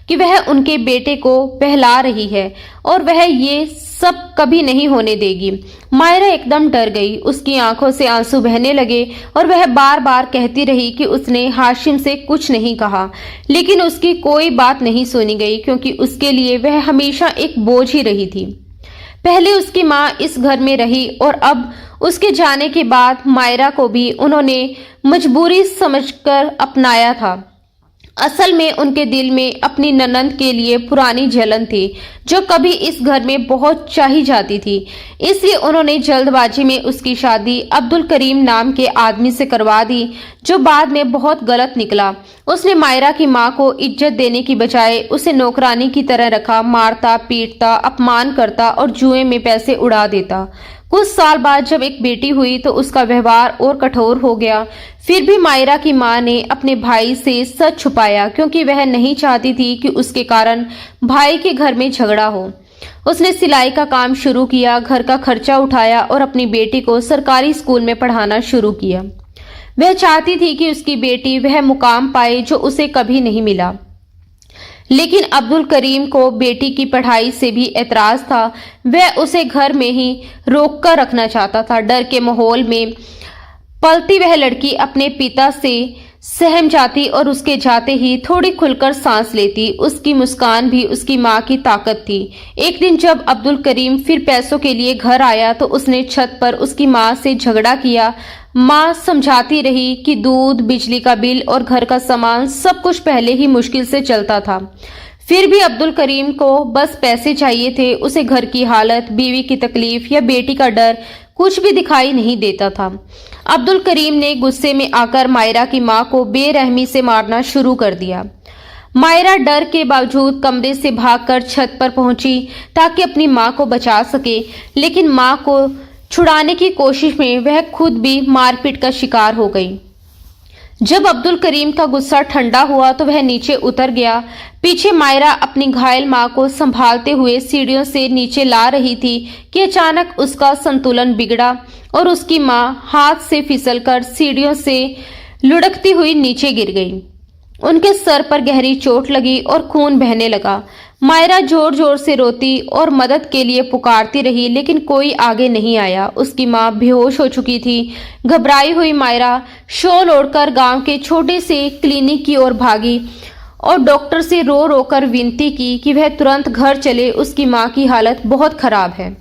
कि वह उनके बेटे को बहला रही है और वह ये सब कभी नहीं होने देगी। मायरा एकदम डर गई, उसकी आंखों से आंसू बहने लगे और वह बार बार कहती रही कि उसने हाशिम से कुछ नहीं कहा, लेकिन उसकी कोई बात नहीं सुनी गई क्योंकि उसके लिए वह हमेशा एक बोझ ही रही थी। पहले उसकी माँ इस घर में रही और अब उसके जाने के बाद मायरा को भी उन्होंने मजबूरी समझकर अपनाया था। असल में उनके दिल में अपनी ननंद के लिए पुरानी जलन थी जो कभी इस घर में बहुत चाही जाती थी, इसलिए उन्होंने जल्दबाजी में उसकी शादी अब्दुल करीम नाम के आदमी से करवा दी, जो बाद में बहुत गलत निकला। उसने मायरा की मां को इज्जत देने की बजाय उसे नौकरानी की तरह रखा, मारता पीटता, अपमान करता और जुए में पैसे उड़ा देता। कुछ साल बाद जब एक बेटी हुई तो उसका व्यवहार और कठोर हो गया। फिर भी मायरा की मां ने अपने भाई से सच छुपाया क्योंकि वह नहीं चाहती थी कि उसके कारण भाई के घर में झगड़ा हो। उसने सिलाई का काम शुरू किया, घर का खर्चा उठाया और अपनी बेटी को सरकारी स्कूल में पढ़ाना शुरू किया। वह चाहती थी कि उसकी बेटी वह मुकाम पाए जो उसे कभी नहीं मिला। लेकिन अब्दुल करीम को बेटी की पढ़ाई से भी एतराज था। वह उसे घर में ही रोक कर रखना चाहता था। डर के माहौल में पलती वह लड़की अपने पिता से सहम जाती और उसके जाते ही थोड़ी खुलकर सांस लेती। उसकी मुस्कान भी उसकी माँ की ताकत थी। एक दिन जब अब्दुल करीम फिर पैसों के लिए घर आया तो उसने छत पर उसकी माँ से झगड़ा किया। माँ समझाती रही कि दूध, बिजली का बिल और घर का सामान सब कुछ पहले ही मुश्किल से चलता था। फिर भी अब्दुल करीम को बस पैसे चाहिए थे। उसे घर की हालत, बीवी की तकलीफ या बेटी का डर कुछ भी दिखाई नहीं देता था। अब्दुल करीम ने गुस्से में आकर मायरा की मां को बेरहमी से मारना शुरू कर दिया। मायरा डर के बावजूद कमरे से भागकर छत पर पहुंची ताकि अपनी मां को बचा सके, लेकिन मां को छुड़ाने की कोशिश में वह खुद भी मारपीट का शिकार हो गई। जब अब्दुल करीम का गुस्सा ठंडा हुआ तो वह नीचे उतर गया। पीछे मायरा अपनी घायल मां को संभालते हुए सीढ़ियों से नीचे ला रही थी कि अचानक उसका संतुलन बिगड़ा और उसकी मां हाथ से फिसलकर सीढ़ियों से लुढ़कती हुई नीचे गिर गई। उनके सर पर गहरी चोट लगी और खून बहने लगा। मायरा जोर जोर से रोती और मदद के लिए पुकारती रही, लेकिन कोई आगे नहीं आया। उसकी मां बेहोश हो चुकी थी। घबराई हुई मायरा शॉल ओढ़कर गांव के छोटे से क्लिनिक की ओर भागी और डॉक्टर से रो रो कर विनती की कि वह तुरंत घर चले। उसकी मां की हालत बहुत खराब है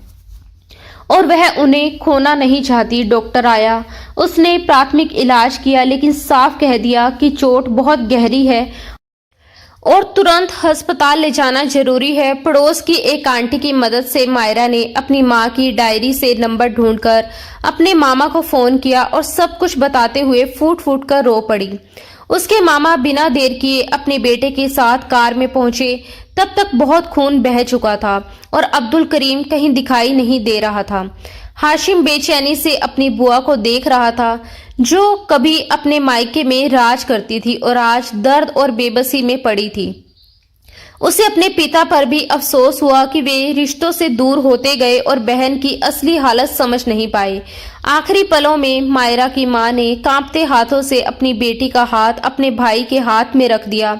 और वह उन्हें खोना नहीं चाहती। डॉक्टर आया, उसने प्राथमिक इलाज किया, लेकिन साफ कह दिया कि चोट बहुत गहरी है और तुरंत अस्पताल ले जाना जरूरी है। पड़ोस की एक आंटी की मदद से मायरा ने अपनी मां की डायरी से नंबर ढूंढकर अपने मामा को फोन किया और सब कुछ बताते हुए फूट फूट कर रो पड़ी। उसके मामा बिना देर किए अपने बेटे के साथ कार में पहुंचे। तब तक बहुत खून बह चुका था और अब्दुल करीम कहीं दिखाई नहीं दे रहा था। हाशिम बेचैनी से अपनी बुआ को देख रहा था, जो कभी अपने मायके में राज करती थी और आज दर्द और बेबसी में पड़ी थी। उसे अपने पिता पर भी अफसोस हुआ कि वे रिश्तों से दूर होते गए और बहन की असली हालत समझ नहीं पाए। आखिरी पलों में मायरा की मां ने कांपते हाथों से अपनी बेटी का हाथ अपने भाई के हाथ में रख दिया,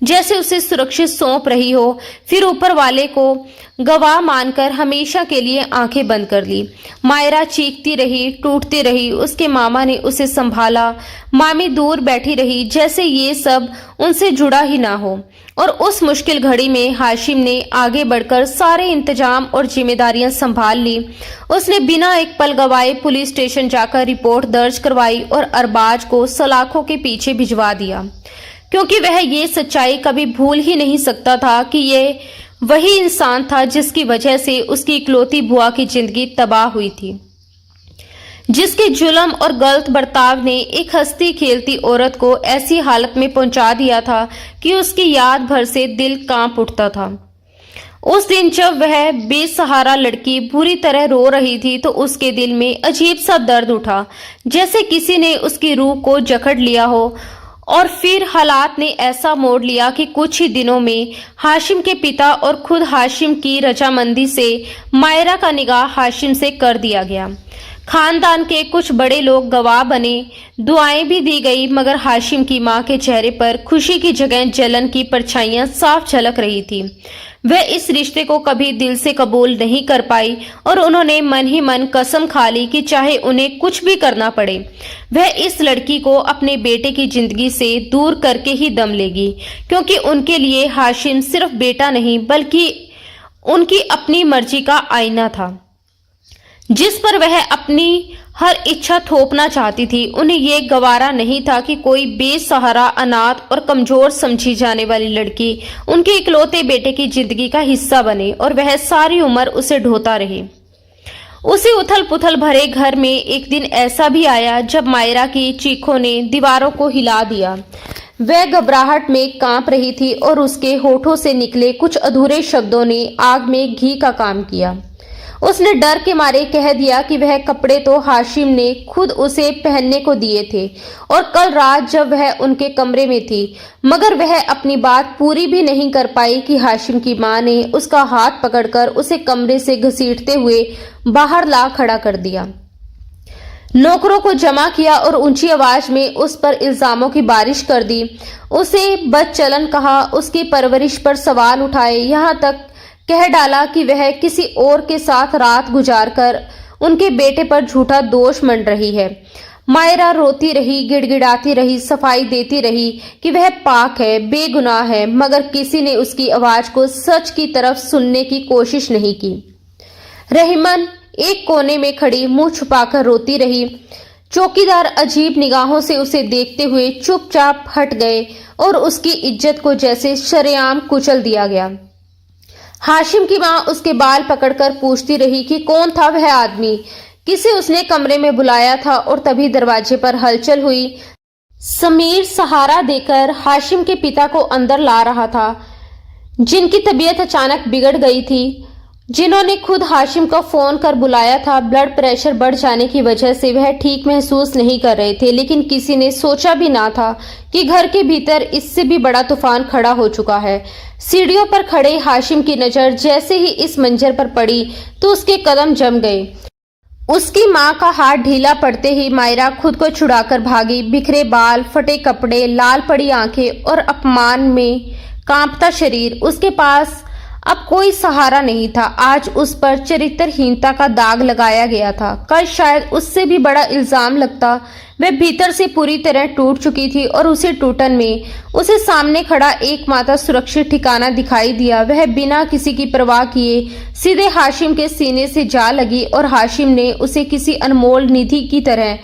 जैसे उसे सुरक्षित सौंप रही हो। फिर ऊपर वाले को गवाह मानकर हमेशा के लिए आंखें बंद कर ली। मायरा चीखती रही, टूटती रही। उसके मामा ने उसे संभाला। मामी दूर बैठी रही जैसे ये सब उनसे जुड़ा ही ना हो। और उस मुश्किल घड़ी में हाशिम ने आगे बढ़कर सारे इंतजाम और जिम्मेदारियां संभाल ली। उसने बिना एक पल गवाए पुलिस स्टेशन जाकर रिपोर्ट दर्ज करवाई और अरबाज को सलाखों के पीछे भिजवा दिया, क्योंकि वह ये सच्चाई कभी भूल ही नहीं सकता था कि ये वही इंसान था जिसकी वजह से उसकी इकलौती बुआ की जिंदगी तबाह हुई थी, जिसके जुल्म और गलत बर्ताव ने एक हंसती खेलती औरत को ऐसी हालत में पहुंचा दिया था कि उसकी याद भर से दिल कांप उठता था। उस दिन जब वह बेसहारा लड़की बुरी तरह रो रही थी तो उसके दिल में अजीब सा दर्द उठा, जैसे किसी ने उसकी रूह को जकड़ लिया हो और फिर हालात ने ऐसा मोड़ लिया कि कुछ ही दिनों में हाशिम के पिता और खुद हाशिम की रजामंदी से मायरा का निकाह हाशिम से कर दिया गया। खानदान के कुछ बड़े लोग गवाह बने, दुआएं भी दी गई, मगर हाशिम की मां के चेहरे पर खुशी की जगह जलन की परछाइयां साफ झलक रही थी। वह इस रिश्ते को कभी दिल से कबूल नहीं कर पाई और उन्होंने मन ही मन कसम खा ली कि चाहे उन्हें कुछ भी करना पड़े, वह इस लड़की को अपने बेटे की जिंदगी से दूर करके ही दम लेगी, क्योंकि उनके लिए हाशिम सिर्फ बेटा नहीं बल्कि उनकी अपनी मर्जी का आईना था, जिस पर वह अपनी हर इच्छा थोपना चाहती थी। उन्हें ये गवारा नहीं था कि कोई बेसहारा, अनाथ और कमजोर समझी जाने वाली लड़की उनके इकलौते बेटे की जिंदगी का हिस्सा बने और वह सारी उम्र उसे ढोता रहे। उसी उथल पुथल भरे घर में एक दिन ऐसा भी आया जब मायरा की चीखों ने दीवारों को हिला दिया। वह घबराहट में कांप रही थी और उसके होठों से निकले कुछ अधूरे शब्दों ने आग में घी का काम किया। उसने डर के मारे कह दिया कि वह कपड़े तो हाशिम ने खुद उसे पहनने को दिए थे और कल रात जब वह उनके कमरे में थी, मगर वह अपनी बात पूरी भी नहीं कर पाई कि हाशिम की मां ने उसका हाथ पकड़कर उसे कमरे से घसीटते हुए बाहर ला खड़ा कर दिया। नौकरों को जमा किया और ऊंची आवाज में उस पर इल्जामों की बारिश कर दी। उसे बदचलन कहा, उसकी परवरिश पर सवाल उठाए, यहाँ तक कह डाला कि वह किसी और के साथ रात गुजारकर उनके बेटे पर झूठा दोष मंड रही है। मायरा रोती रही, गिड़गिड़ाती रही, सफाई देती रही कि वह पाक है, बेगुनाह है, मगर किसी ने उसकी आवाज को सच की तरफ सुनने की कोशिश नहीं की। रहीमन एक कोने में खड़ी मुंह छुपाकर रोती रही। चौकीदार अजीब निगाहों से उसे देखते हुए चुपचाप हट गए और उसकी इज्जत को जैसे शरेआम कुचल दिया गया। हाशिम की मां उसके बाल पकड़कर पूछती रही कि कौन था वह आदमी, किसे उसने कमरे में बुलाया था, और तभी दरवाजे पर हलचल हुई। समीर सहारा देकर हाशिम के पिता को अंदर ला रहा था, जिनकी तबीयत अचानक बिगड़ गई थी, जिन्होंने खुद हाशिम को फोन कर बुलाया था। ब्लड प्रेशर बढ़ जाने की वजह से वह ठीक महसूस नहीं कर रहे थे, लेकिन किसी ने सोचा भी ना था कि घर के भीतर इससे भी बड़ा तूफान खड़ा हो चुका है। सीढ़ियों पर खड़े हाशिम की नजर जैसे ही इस मंजर पर पड़ी तो उसके कदम जम गए। उसकी मां का हाथ ढीला पड़ते ही मायरा खुद को छुड़ाकर भागी। बिखरे बाल, फटे कपड़े, लाल पड़ी आंखें और अपमान में कांपता शरीर। उसके पास अब कोई सहारा नहीं था। आज उस पर चरित्रहीनता का दाग लगाया गया था। कल शायद उससे भी बड़ा इल्जाम लगता। वह भीतर से पूरी तरह टूट चुकी थी और उसी टूटन में उसे सामने खड़ा एकमात्र सुरक्षित ठिकाना दिखाई दिया। वह बिना किसी की परवाह किए सीधे हाशिम के सीने से जा लगी और हाशिम ने उसे किसी अनमोल निधि की तरह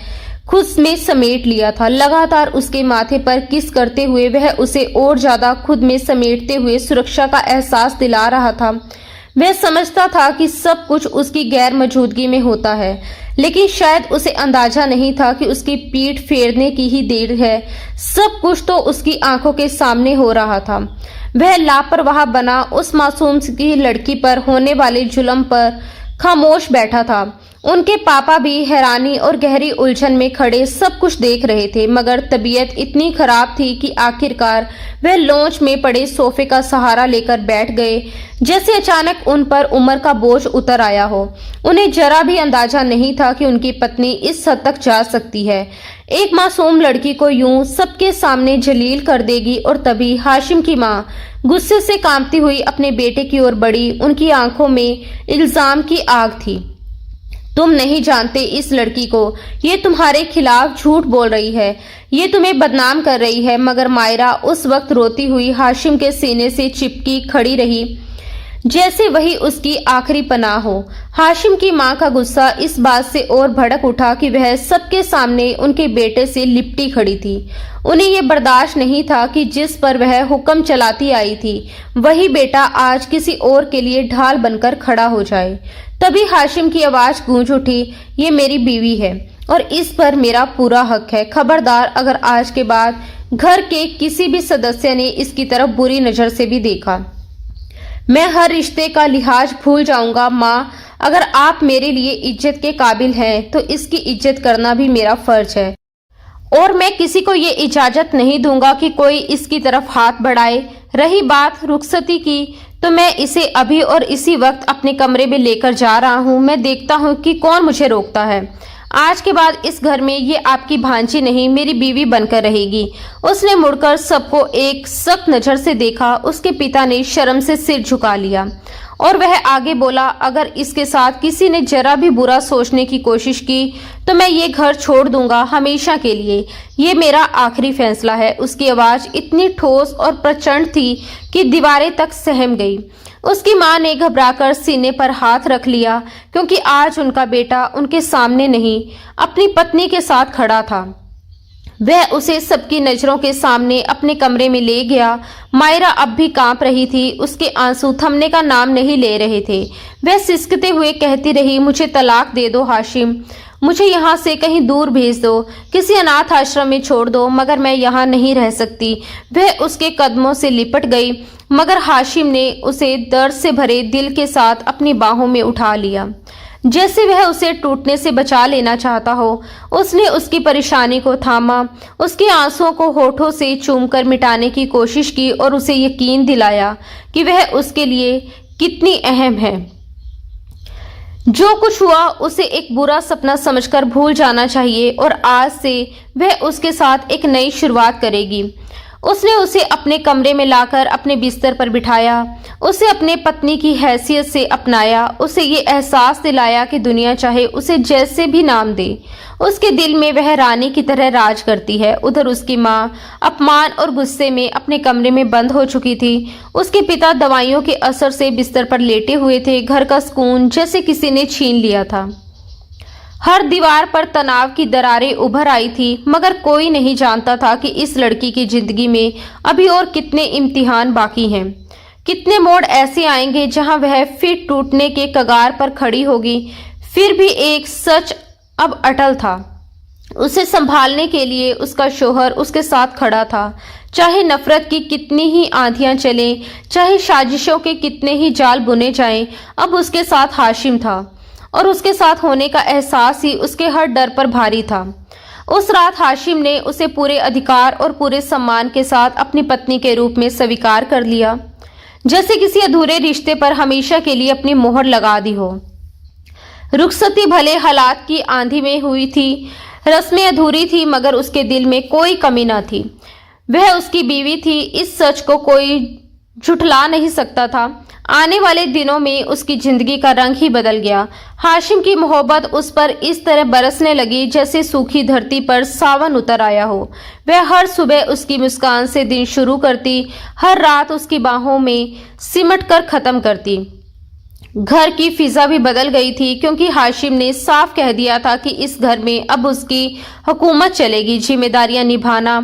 खुद में समेट लिया था। लगातार उसके माथे पर किस करते हुए वह उसे और ज्यादा खुद में समेटते हुए सुरक्षा का एहसास दिला रहा था। वह समझता था कि सब कुछ उसकी गैर मौजूदगी में होता है, लेकिन शायद उसे अंदाजा नहीं था कि उसकी पीठ फेरने की ही देर है। सब कुछ तो उसकी आंखों के सामने हो रहा था। वह लापरवाह बना उस मासूम की लड़की पर होने वाले जुल्म पर खामोश बैठा था। उनके पापा भी हैरानी और गहरी उलझन में खड़े सब कुछ देख रहे थे, मगर तबीयत इतनी खराब थी कि आखिरकार वह लॉन्च में पड़े सोफे का सहारा लेकर बैठ गए, जैसे अचानक उन पर उम्र का बोझ उतर आया हो। उन्हें जरा भी अंदाजा नहीं था कि उनकी पत्नी इस हद तक जा सकती है, एक मासूम लड़की को यूं सबके सामने जलील कर देगी। और तभी हाशिम की मां गुस्से से कांपती हुई अपने बेटे की ओर बढ़ी। उनकी आंखों में इल्जाम की आग थी। तुम नहीं जानते इस लड़की को, ये तुम्हारे खिलाफ झूठ बोल रही है, ये तुम्हें बदनाम कर रही है। मगर मायरा उस वक्त रोती हुई हाशिम के सीने से चिपकी खड़ी रही, जैसे वही उसकी आखिरी पनाह हो। हाशिम की मां का गुस्सा इस बात से और भड़क उठा कि वह सबके सामने उनके बेटे से लिपटी खड़ी थी। उन्हें यह बर्दाश्त नहीं था कि जिस पर वह हुक्म चलाती आई थी, वही बेटा आज किसी और के लिए ढाल बनकर खड़ा हो जाए। तभी हाशिम की आवाज गूंज उठी, ये मेरी बीवी है और इस पर मेरा पूरा हक है। खबरदार, अगर आज के बाद घर के किसी भी सदस्य ने इसकी तरफ बुरी नजर से भी देखा, मैं हर रिश्ते का लिहाज भूल जाऊंगा। माँ, अगर आप मेरे लिए इज्जत के काबिल हैं तो इसकी इज्जत करना भी मेरा फर्ज है। और मैं किसी को ये इजाजत नहीं दूंगा कि कोई इसकी तरफ हाथ बढ़ाए। रही बात रुखसती की, तो मैं इसे अभी और इसी वक्त अपने कमरे में लेकर जा रहा हूँ। मैं देखता हूँ कि कौन मुझे रोकता है। आज के बाद इस घर में ये आपकी भांजी नहीं, मेरी बीवी बनकर रहेगी। उसने मुड़कर सबको एक सख्त नजर से देखा। उसके पिता ने शर्म से सिर झुका लिया और वह आगे बोला, अगर इसके साथ किसी ने जरा भी बुरा सोचने की कोशिश की तो मैं ये घर छोड़ दूंगा हमेशा के लिए। ये मेरा आखिरी फैसला है। उसकी आवाज इतनी ठोस और प्रचंड थी कि दीवारें तक सहम गई। उसकी मां ने घबराकर सीने पर हाथ रख लिया, क्योंकि आज उनका बेटा उनके सामने नहीं, अपनी पत्नी के साथ खड़ा था। वह उसे सबकी नजरों के सामने अपने कमरे में ले गया। मायरा अब भी कांप रही थी। उसके आंसू थमने का नाम नहीं ले रहे थे। वह सिसकते हुए कहती रही, मुझे तलाक दे दो हाशिम, मुझे यहाँ से कहीं दूर भेज दो, किसी अनाथ आश्रम में छोड़ दो, मगर मैं यहाँ नहीं रह सकती। वह उसके कदमों से लिपट गई, मगर हाशिम ने उसे दर्द से भरे दिल के साथ अपनी बाहों में उठा लिया, जैसे वह उसे टूटने से बचा लेना चाहता हो। उसने उसकी परेशानी को थामा, उसके आंसुओं को होठों से चूमकर मिटाने की कोशिश की और उसे यकीन दिलाया कि वह उसके लिए कितनी अहम है। जो कुछ हुआ उसे एक बुरा सपना समझकर भूल जाना चाहिए और आज से वह उसके साथ एक नई शुरुआत करेगी। उसने उसे अपने कमरे में लाकर अपने बिस्तर पर बिठाया, उसे अपने पत्नी की हैसियत से अपनाया, उसे ये एहसास दिलाया कि दुनिया चाहे उसे जैसे भी नाम दे, उसके दिल में वह रानी की तरह राज करती है। उधर उसकी माँ अपमान और गुस्से में अपने कमरे में बंद हो चुकी थी। उसके पिता दवाइयों के असर से बिस्तर पर लेटे हुए थे। घर का सुकून जैसे किसी ने छीन लिया था। हर दीवार पर तनाव की दरारें उभर आई थी, मगर कोई नहीं जानता था कि इस लड़की की जिंदगी में अभी और कितने इम्तिहान बाकी हैं। कितने मोड़ ऐसे आएंगे जहां वह फिर टूटने के कगार पर खड़ी होगी। फिर भी एक सच अब अटल था, उसे संभालने के लिए उसका शोहर उसके साथ खड़ा था। चाहे नफरत की कितनी ही आंधियां चलें, चाहे साजिशों के कितने ही जाल बुने जाएं, अब उसके साथ हाशिम था और उसके साथ होने का एहसास ही उसके हर डर पर भारी था। उस रात हाशिम ने उसे पूरे अधिकार और पूरे सम्मान के साथ अपनी पत्नी के रूप में स्वीकार कर लिया, जैसे किसी अधूरे रिश्ते पर हमेशा के लिए अपनी मोहर लगा दी हो। रुखसती भले हालात की आंधी में हुई थी, रस्में अधूरी थी, मगर उसके दिल में कोई कमी न थी। वह उसकी बीवी थी, इस सच को कोई झुठला नहीं सकता था। आने वाले दिनों में उसकी जिंदगी का रंग ही बदल गया। हाशिम की मोहब्बत उस पर इस तरह बरसने लगी जैसे सूखी धरती पर सावन उतर आया हो। वह हर सुबह उसकी मुस्कान से दिन शुरू करती, हर रात उसकी बाहों में सिमट कर खत्म करती। घर की फिजा भी बदल गई थी, क्योंकि हाशिम ने साफ कह दिया था कि इस घर में अब उसकी हुकूमत चलेगी। जिम्मेदारियां निभाना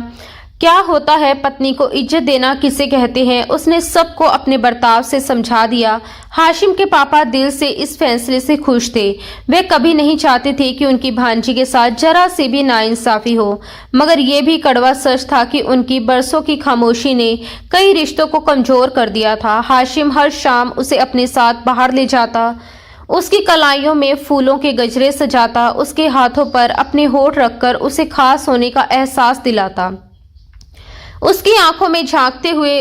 क्या होता है, पत्नी को इज्जत देना किसे कहते हैं, उसने सबको अपने बर्ताव से समझा दिया। हाशिम के पापा दिल से इस फैसले से खुश थे। वे कभी नहीं चाहते थे कि उनकी भांजी के साथ जरा से भी नाइंसाफी हो, मगर यह भी कड़वा सच था कि उनकी बरसों की खामोशी ने कई रिश्तों को कमजोर कर दिया था। हाशिम हर शाम उसे अपने साथ बाहर ले जाता, उसकी कलाइयों में फूलों के गजरे सजाता, उसके हाथों पर अपने होठ रखकर उसे खास होने का एहसास दिलाता। उसकी आंखों में झांकते हुए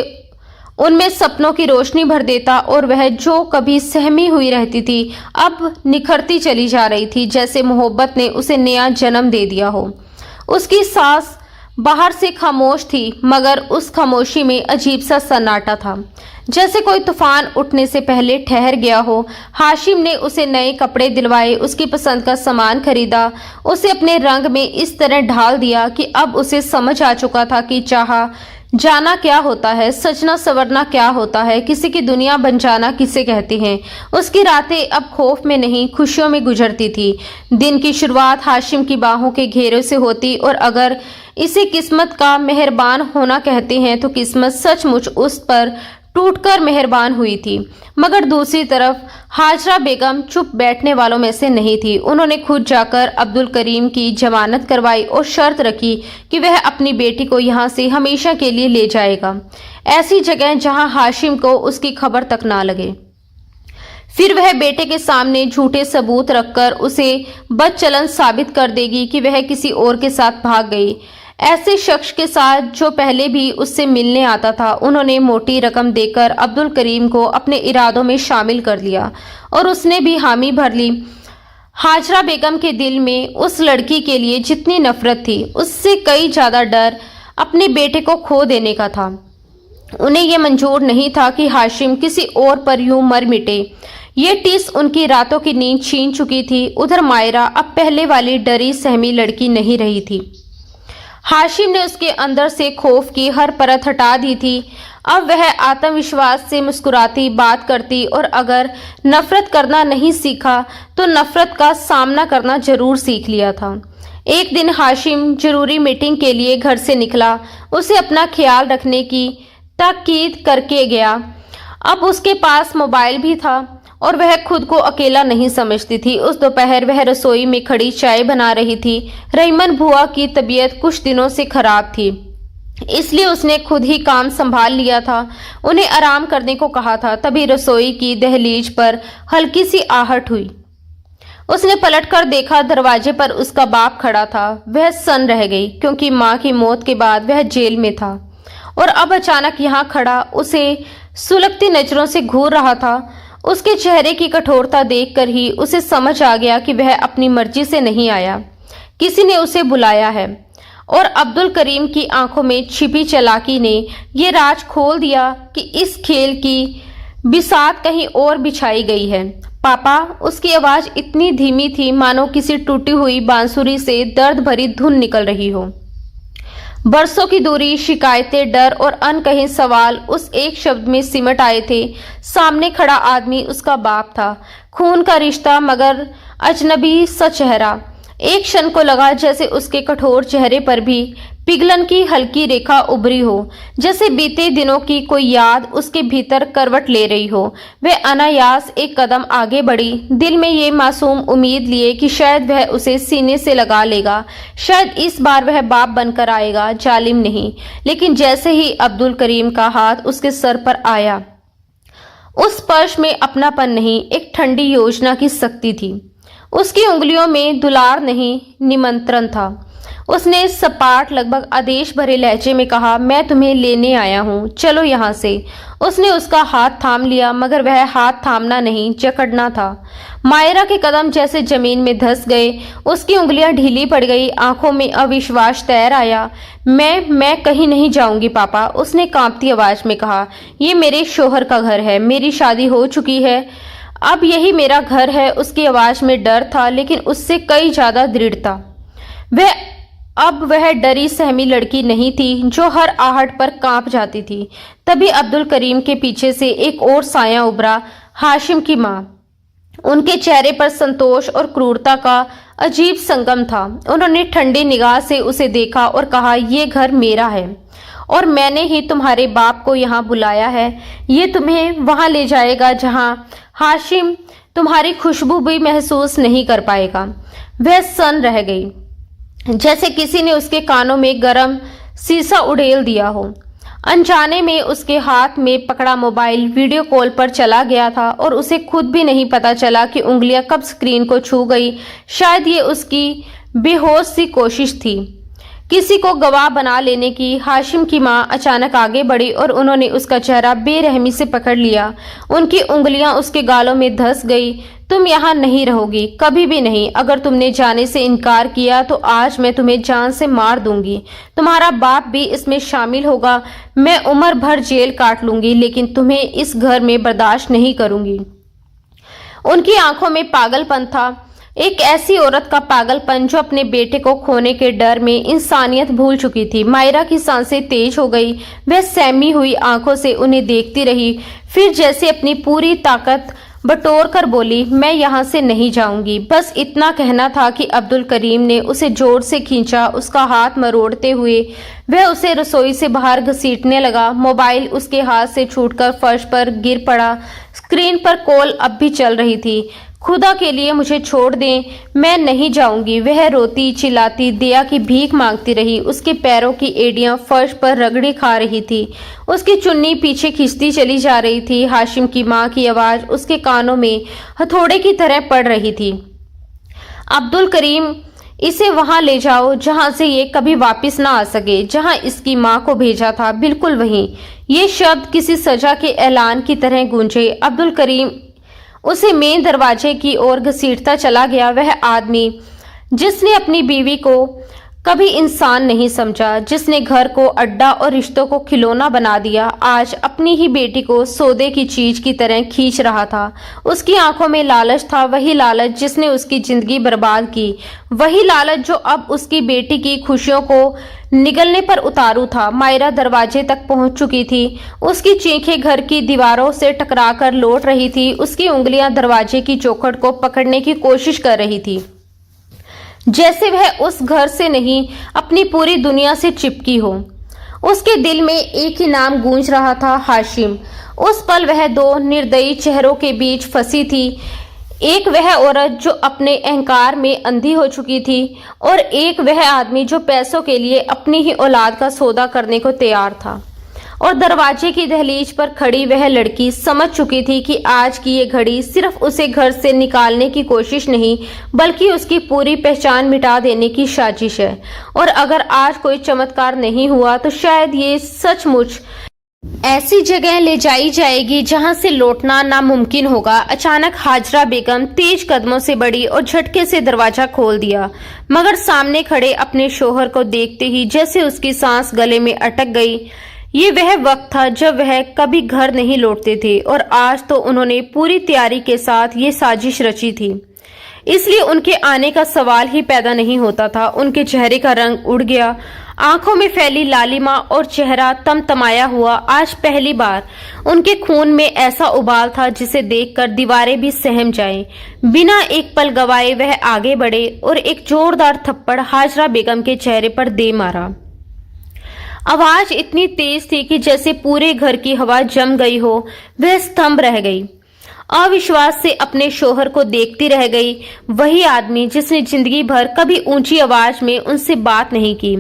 उनमें सपनों की रोशनी भर देता और वह जो कभी सहमी हुई रहती थी अब निखरती चली जा रही थी, जैसे मोहब्बत ने उसे नया जन्म दे दिया हो। उसकी सांस बाहर से खामोश थी, मगर उस खामोशी में अजीब सा सन्नाटा था, जैसे कोई तूफान उठने से पहले ठहर गया हो। हाशिम ने उसे नए कपड़े दिलवाए, उसकी पसंद का सामान खरीदा, उसे अपने रंग में इस तरह ढाल दिया कि अब उसे समझ आ चुका था कि चाहा जाना क्या होता है, सजना संवरना क्या होता है, किसी की दुनिया बन जाना किसे कहते हैं। उसकी रातें अब खौफ में नहीं, खुशियों में गुजरती थी। दिन की शुरुआत हाशिम की बाहों के घेरे से होती, और अगर इसे किस्मत का मेहरबान होना कहते हैं तो किस्मत सचमुच उस पर टूटकर मेहरबान हुई थी। मगर दूसरी तरफ हाजरा बेगम चुप बैठने वालों में से नहीं थी। उन्होंने खुद जाकर अब्दुल करीम की जमानत करवाई और शर्त रखी कि वह अपनी बेटी को यहाँ से हमेशा के लिए ले जाएगा, ऐसी जगह जहाँ हाशिम को उसकी खबर तक ना लगे। फिर वह बेटे के सामने झूठे सबूत रखकर उसे बदचलन साबित कर देगी कि वह किसी और के साथ भाग गई। ऐसे शख्स के साथ जो पहले भी उससे मिलने आता था, उन्होंने मोटी रकम देकर अब्दुल करीम को अपने इरादों में शामिल कर लिया और उसने भी हामी भर ली। हाजरा बेगम के दिल में उस लड़की के लिए जितनी नफरत थी, उससे कई ज्यादा डर अपने बेटे को खो देने का था। उन्हें यह मंजूर नहीं था कि हाशिम किसी और पर यूं मर मिटे। ये टिस उनकी रातों की नींद छीन चुकी थी। उधर मायरा अब पहले वाली डरी सहमी लड़की नहीं रही थी। हाशिम ने उसके अंदर से खौफ की हर परत हटा दी थी। अब वह आत्मविश्वास से मुस्कुराती, बात करती और अगर नफरत करना नहीं सीखा तो नफरत का सामना करना जरूर सीख लिया था। एक दिन हाशिम जरूरी मीटिंग के लिए घर से निकला। उसे अपना ख्याल रखने की ताकीद करके गया। अब उसके पास मोबाइल भी था और वह खुद को अकेला नहीं समझती थी। उस दोपहर वह रसोई में खड़ी चाय बना रही थी। रहीमन बुआ की तबीयत कुछ दिनों से खराब थी, इसलिए उसने खुद ही काम संभाल लिया था। उन्हें आराम करने को कहा था। तभी रसोई की दहलीज पर हल्की सी आहट हुई। उसने पलटकर देखा, दरवाजे पर उसका बाप खड़ा था। वह सन्न रह गई, क्योंकि माँ की मौत के बाद वह जेल में था और अब अचानक यहाँ खड़ा उसे सुलगती नजरों से घूर रहा था। उसके चेहरे की कठोरता देखकर ही उसे समझ आ गया कि वह अपनी मर्जी से नहीं आया, किसी ने उसे बुलाया है। और अब्दुल करीम की आंखों में छिपी चालाकी ने यह राज खोल दिया कि इस खेल की बिसात कहीं और बिछाई गई है। पापा, उसकी आवाज इतनी धीमी थी मानो किसी टूटी हुई बांसुरी से दर्द भरी धुन निकल रही हो। बरसों की दूरी, शिकायतें, डर और अनकहे सवाल उस एक शब्द में सिमट आए थे। सामने खड़ा आदमी उसका बाप था। खून का रिश्ता मगर अजनबी सा चेहरा। एक क्षण को लगा जैसे उसके कठोर चेहरे पर भी पिघलन की हल्की रेखा उभरी हो, जैसे बीते दिनों की कोई याद उसके भीतर करवट ले रही हो। वह अनायास एक कदम आगे बढ़ी, दिल में ये मासूम उम्मीद लिए कि शायद वह उसे सीने से लगा लेगा, शायद इस बार वह बाप बनकर आएगा, जालिम नहीं। लेकिन जैसे ही अब्दुल करीम का हाथ उसके सर पर आया, उस स्पर्श में अपनापन नहीं, एक ठंडी योजना की शक्ति थी। उसकी उंगलियों में दुलार नहीं, निमंत्रण था। उसने सपाट, लगभग आदेश भरे लहजे में कहा, मैं तुम्हें लेने आया हूँ, चलो यहाँ से। उसने उसका हाथ थाम लिया, मगर वह हाथ थामना नहीं, जकड़ना था। मायरा के कदम जैसे जमीन में धंस गए। उसकी उंगलियां ढीली पड़ गई, आंखों में अविश्वास तैर आया। मैं कहीं नहीं जाऊंगी पापा, उसने कांपती आवाज में कहा। ये मेरे शोहर का घर है, मेरी शादी हो चुकी है, अब यही मेरा घर है। उसकी आवाज में डर था, लेकिन उससे कई ज्यादा दृढ़ता। वह डरी सहमी लड़की नहीं थी जो हर आहट पर कांप जाती थी। तभी अब्दुल करीम के पीछे से एक और साया उभरा, हाशिम की माँ। उनके चेहरे पर संतोष और क्रूरता का अजीब संगम था। उन्होंने ठंडी निगाह से उसे देखा और कहा, ये घर मेरा है और मैंने ही तुम्हारे बाप को यहाँ बुलाया है। ये तुम्हें वहां ले जाएगा जहां हाशिम तुम्हारी खुशबू भी महसूस नहीं कर पाएगा। वह सन्न रह गई, जैसे किसी ने उसके कानों में गरम शीशा उड़ेल दिया हो। अनजाने में उसके हाथ में पकड़ा मोबाइल वीडियो कॉल पर चला गया था और उसे खुद भी नहीं पता चला कि उंगलियां कब स्क्रीन को छू गई। शायद ये उसकी बेहोश सी कोशिश थी किसी को गवाह बना लेने की। हाशिम की मां अचानक आगे बढ़ी और उन्होंने उसका चेहरा बेरहमी से पकड़ लिया। उनकी उंगलियां उसके गालों में धंस गई। तुम यहाँ नहीं रहोगी, कभी भी नहीं। अगर तुमने जाने से इनकार किया तो आज मैं तुम्हें जान से मार दूंगी। तुम्हारा बाप भी इसमें शामिल होगा। मैं उम्र भर जेल काट लूंगी, लेकिन तुम्हें इस घर में बर्दाश्त नहीं करूंगी। उनकी आंखों में पागलपन था, एक ऐसी औरत का पागलपन जो अपने बेटे को खोने के डर में इंसानियत भूल चुकी थी। मायरा की सांसें तेज हो गई। वह सहमी हुई आंखों से उन्हें देखती रही, फिर जैसे अपनी पूरी ताकत बटोर कर बोली, मैं यहाँ से नहीं जाऊंगी। बस इतना कहना था कि अब्दुल करीम ने उसे जोर से खींचा। उसका हाथ मरोड़ते हुए वह उसे रसोई से बाहर घसीटने लगा। मोबाइल उसके हाथ से छूटकर फर्श पर गिर पड़ा। स्क्रीन पर कॉल अब भी चल रही थी। खुदा के लिए मुझे छोड़ दें, मैं नहीं जाऊंगी। वह रोती चिल्लाती दया की भीख मांगती रही। उसके पैरों की एड़ियां फर्श पर रगड़ी खा रही थी। उसकी चुन्नी पीछे खिंचती चली जा रही थी। हाशिम की मां की आवाज उसके कानों में हथौड़े की तरह पड़ रही थी। अब्दुल करीम, इसे वहां ले जाओ जहां से ये कभी वापस ना आ सके, जहां इसकी मां को भेजा था, बिल्कुल वहीं। ये शब्द किसी सजा के ऐलान की तरह गूंजे। अब्दुल करीम उसे मेन दरवाजे की ओर घसीटता चला गया। वह आदमी जिसने अपनी बीवी को कभी इंसान नहीं समझा, जिसने घर को अड्डा और रिश्तों को खिलौना बना दिया, आज अपनी ही बेटी को सौदे की चीज की तरह खींच रहा था। उसकी आंखों में लालच था, वही लालच जिसने उसकी जिंदगी बर्बाद की, वही लालच जो अब उसकी बेटी की खुशियों को निगलने पर उतारू था। मायरा दरवाजे तक पहुंच चुकी थी। उसकी चीखें घर की दीवारों से टकराकर लौट रही थी। उसकी उंगलियां दरवाजे की चौखट को पकड़ने की कोशिश कर रही थी, जैसे वह उस घर से नहीं, अपनी पूरी दुनिया से चिपकी हो। उसके दिल में एक ही नाम गूंज रहा था, हाशिम। उस पल वह दो निर्दयी चेहरों के बीच फंसी थी। एक वह औरत जो अपने अहंकार में अंधी हो चुकी थी, और एक वह आदमी जो पैसों के लिए अपनी ही औलाद का सौदा करने को तैयार था। और दरवाजे की दहलीज पर खड़ी वह लड़की समझ चुकी थी कि आज की ये घड़ी सिर्फ उसे घर से निकालने की कोशिश नहीं, बल्कि उसकी पूरी पहचान मिटा देने की साजिश है। और अगर आज कोई चमत्कार नहीं हुआ तो शायद ये सचमुच ऐसी जगह ले जाई जाएगी जहां से लौटना नामुमकिन होगा। अचानक हाजरा बेगम तेज कदमों से बढ़ी और झटके से दरवाजा खोल दिया, मगर सामने खड़े अपने शोहर को देखते ही जैसे उसकी सांस गले में अटक गई। ये वह वक्त था जब वह कभी घर नहीं लौटते थे, और आज तो उन्होंने पूरी तैयारी के साथ ये साजिश रची थी, इसलिए उनके आने का सवाल ही पैदा नहीं होता था। उनके चेहरे का रंग उड़ गया, आंखों में फैली लालिमा और चेहरा तमतमाया हुआ। आज पहली बार उनके खून में ऐसा उबाल था जिसे देखकर दीवारें भी सहम जाएं। बिना एक पल गवाए वह आगे बढ़े और एक जोरदार थप्पड़ हाजरा बेगम के चेहरे पर दे मारा। आवाज इतनी तेज थी कि जैसे पूरे घर की हवा जम गई हो। वह स्तंभ रह गई, अविश्वास से अपने शोहर को देखती रह गई। वही आदमी जिसने जिंदगी भर कभी ऊंची आवाज में उनसे बात नहीं की,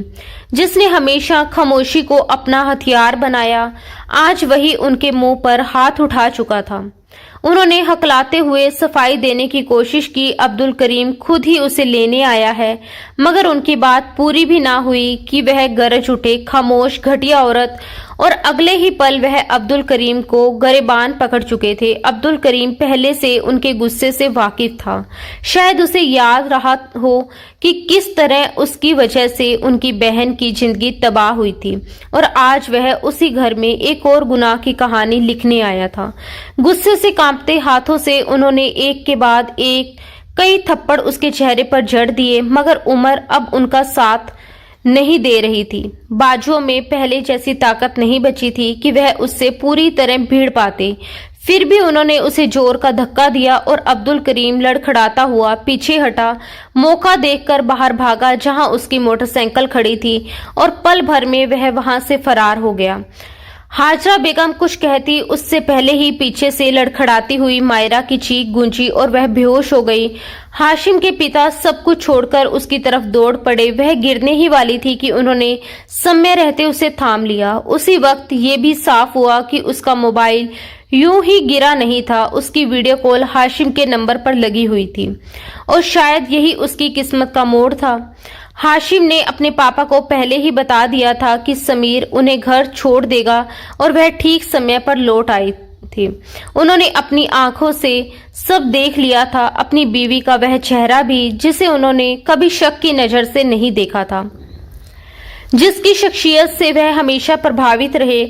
जिसने हमेशा खामोशी को अपना हथियार बनाया, आज वही उनके मुंह पर हाथ उठा चुका था। उन्होंने हकलाते हुए सफाई देने की कोशिश की। अब्दुल करीम खुद ही उसे लेने आया है, मगर उनकी बात पूरी भी ना हुई कि वह गरज उठे, खामोश घटिया औरत। और अगले ही पल वह अब्दुल करीम को गरेबान पकड़ चुके थे। अब्दुल करीम पहले से उनके गुस्से से वाकिफ था। शायद उसे याद रहा हो कि किस तरह उसकी वजह से उनकी बहन की जिंदगी तबाह हुई थी, और आज वह उसी घर में एक और गुनाह की कहानी लिखने आया था। गुस्से से कांपते हाथों से उन्होंने एक के बाद एक कई थप्पड़ उसके चेहरे पर जड़ दिए, मगर उम्र अब उनका साथ नहीं दे रही थी। बाजुओं में पहले जैसी ताकत नहीं बची थी कि वह उससे पूरी तरह भीड़ पाते। फिर भी उन्होंने उसे जोर का धक्का दिया और अब्दुल करीम लड़खड़ाता हुआ पीछे हटा, मौका देखकर बाहर भागा जहां उसकी मोटरसाइकिल खड़ी थी, और पल भर में वह वहां से फरार हो गया। हाजरा बेगम कुछ कहती उससे पहले ही पीछे से लड़खड़ाती हुई मायरा की चीख गूंजी और वह बेहोश हो गई। हाशिम के पिता सब कुछ छोड़कर उसकी तरफ दौड़ पड़े। वह गिरने ही वाली थी कि उन्होंने समय रहते उसे थाम लिया। उसी वक्त ये भी साफ हुआ कि उसका मोबाइल यूं ही गिरा नहीं था, उसकी वीडियो कॉल हाशिम के नंबर पर लगी हुई थी, और शायद यही उसकी किस्मत का मोड़ था। हाशिम ने अपने पापा को पहले ही बता दिया था कि समीर उन्हें घर छोड़ देगा, और वह ठीक समय पर लौट आई थी। उन्होंने अपनी आंखों से सब देख लिया था, अपनी बीवी का वह चेहरा भी जिसे उन्होंने कभी शक की नजर से नहीं देखा था, जिसकी शख्सियत से वह हमेशा प्रभावित रहे,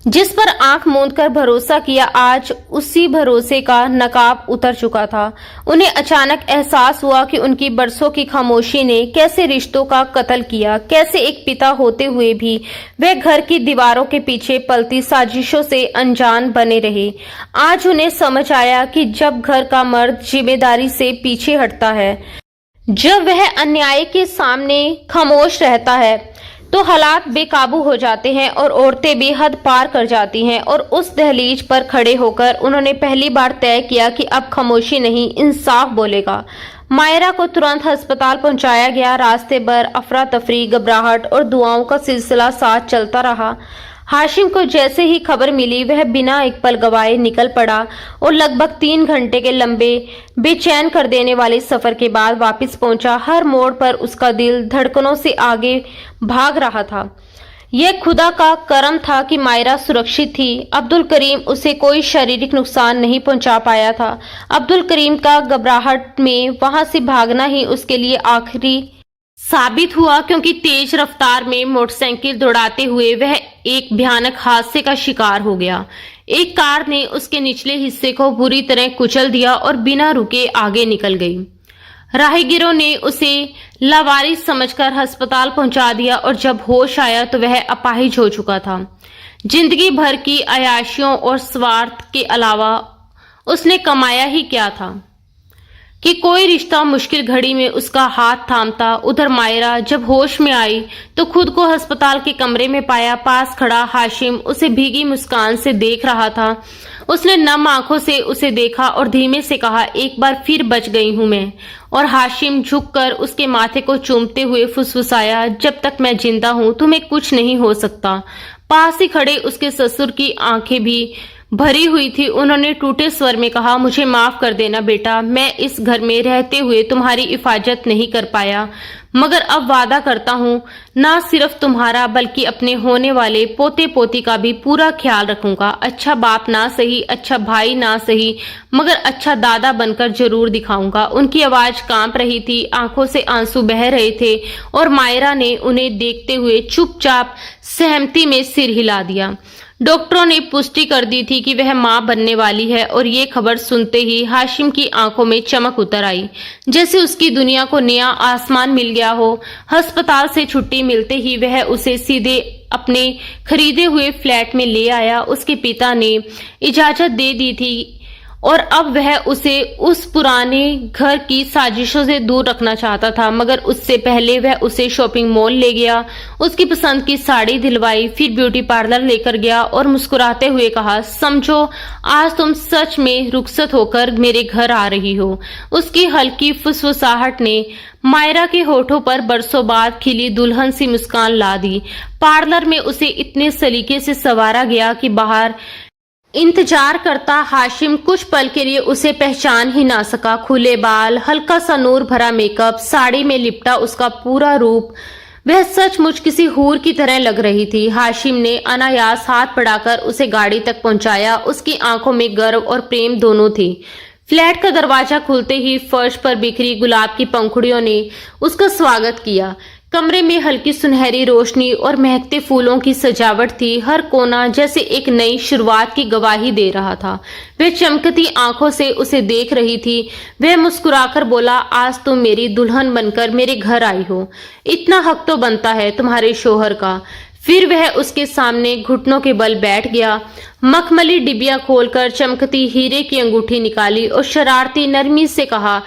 जिस पर आंख मूंद कर भरोसा किया। आज उसी भरोसे का नकाब उतर चुका था। उन्हें अचानक एहसास हुआ कि उनकी बरसों की खामोशी ने कैसे रिश्तों का कत्ल किया, कैसे एक पिता होते हुए भी वह घर की दीवारों के पीछे पलती साजिशों से अनजान बने रहे। आज उन्हें समझ आया कि जब घर का मर्द जिम्मेदारी से पीछे हटता है, जब वह अन्याय के सामने खामोश रहता है, तो हालात बेकाबू हो जाते हैं और औरतें भी हद पार कर जाती हैं और उस दहलीज पर खड़े होकर उन्होंने पहली बार तय किया कि अब खामोशी नहीं, इंसाफ बोलेगा। मायरा को तुरंत अस्पताल पहुंचाया गया। रास्ते भर अफरा तफरी, घबराहट और दुआओं का सिलसिला साथ चलता रहा। हाशिम को जैसे ही खबर मिली वह बिना एक पल गवाए निकल पड़ा और लगभग 3 घंटे के लंबे बेचैन कर देने वाले सफर के बाद वापस पहुंचा। हर मोड़ पर उसका दिल धड़कनों से आगे भाग रहा था। यह खुदा का करम था कि मायरा सुरक्षित थी। अब्दुल करीम उसे कोई शारीरिक नुकसान नहीं पहुंचा पाया था। अब्दुल करीम का घबराहट में वहां से भागना ही उसके लिए आखिरी साबित हुआ, क्योंकि तेज रफ्तार में मोटरसाइकिल दौड़ाते हुए वह एक भयानक हादसे का शिकार हो गया। एक कार ने उसके निचले हिस्से को बुरी तरह कुचल दिया और बिना रुके आगे निकल गई। राहगीरों ने उसे लावारिस समझकर अस्पताल पहुंचा दिया और जब होश आया तो वह अपाहिज हो चुका था। जिंदगी भर की अयाशियों और स्वार्थ के अलावा उसने कमाया ही क्या था कि कोई रिश्ता मुश्किल घड़ी में उसका हाथ थामता। उधर मायरा जब होश में आई तो खुद को अस्पताल के कमरे में पाया। पास खड़ा हाशिम उसे भीगी मुस्कान से देख रहा था। उसने नम आंखों से उसे देखा और धीमे से कहा, एक बार फिर बच गई हूं मैं। और हाशिम झुककर उसके माथे को चूमते हुए फुसफुसाया, जब तक मैं जिंदा हूं तुम्हें कुछ नहीं हो सकता। पास ही खड़े उसके ससुर की आंखें भी भरी हुई थी। उन्होंने टूटे स्वर में कहा, मुझे माफ कर देना बेटा, मैं इस घर में रहते हुए तुम्हारी हिफाजत नहीं कर पाया, मगर अब वादा करता हूँ ना सिर्फ तुम्हारा बल्कि अपने होने वाले पोते पोती का भी पूरा ख्याल रखूंगा। अच्छा बाप ना सही, अच्छा भाई ना सही, मगर अच्छा दादा बनकर जरूर दिखाऊंगा। उनकी आवाज कांप रही थी, आंखों से आंसू बह रहे थे और मायरा ने उन्हें देखते हुए चुपचाप सहमति में सिर हिला दिया। डॉक्टरों ने पुष्टि कर दी थी कि वह मां बनने वाली है और ये खबर सुनते ही हाशिम की आंखों में चमक उतर आई, जैसे उसकी दुनिया को नया आसमान मिल गया हो। अस्पताल से छुट्टी मिलते ही वह उसे सीधे अपने खरीदे हुए फ्लैट में ले आया। उसके पिता ने इजाजत दे दी थी और अब वह उसे उस पुराने घर की साजिशों से दूर रखना चाहता था, मगर उससे पहले वह उसे शॉपिंग मॉल ले गया, उसकी पसंद की साड़ी दिलवाई, फिर ब्यूटी पार्लर लेकर गया और मुस्कुराते हुए कहा, समझो आज तुम सच में रुखसत होकर मेरे घर आ रही हो। उसकी हल्की फुसफुसाहट ने मायरा के होठों पर बरसों बाद खिली दुल्हन सी मुस्कान ला दी। पार्लर में उसे इतने सलीके से संवारा गया कि बाहर इंतजार करता हाशिम कुछ पल के लिए उसे पहचान ही ना सका। खुले बाल, हल्का सा नूर भरा मेकअप, साड़ी में लिपटा उसका पूरा रूप, वह सचमुच किसी हूर की तरह लग रही थी। हाशिम ने अनायास हाथ बढ़ाकर उसे गाड़ी तक पहुंचाया। उसकी आंखों में गर्व और प्रेम दोनों थी। फ्लैट का दरवाजा खुलते ही फर्श पर बिखरी गुलाब की पंखुड़ियों ने उसका स्वागत किया। कमरे में हल्की सुनहरी रोशनी और महकते फूलों की सजावट थी। हर कोना जैसे एक नई शुरुआत की गवाही दे रहा था। वह चमकती आंखों से उसे देख रही थी। वह मुस्कुराकर बोला, आज तुम मेरी दुल्हन बनकर मेरे घर आई हो, इतना हक तो बनता है तुम्हारे शोहर का। फिर वह उसके सामने घुटनों के बल बैठ गया। मखमली डिबिया खोलकर चमकती हीरे की अंगूठी निकाली और शरारती नरमी से कहा,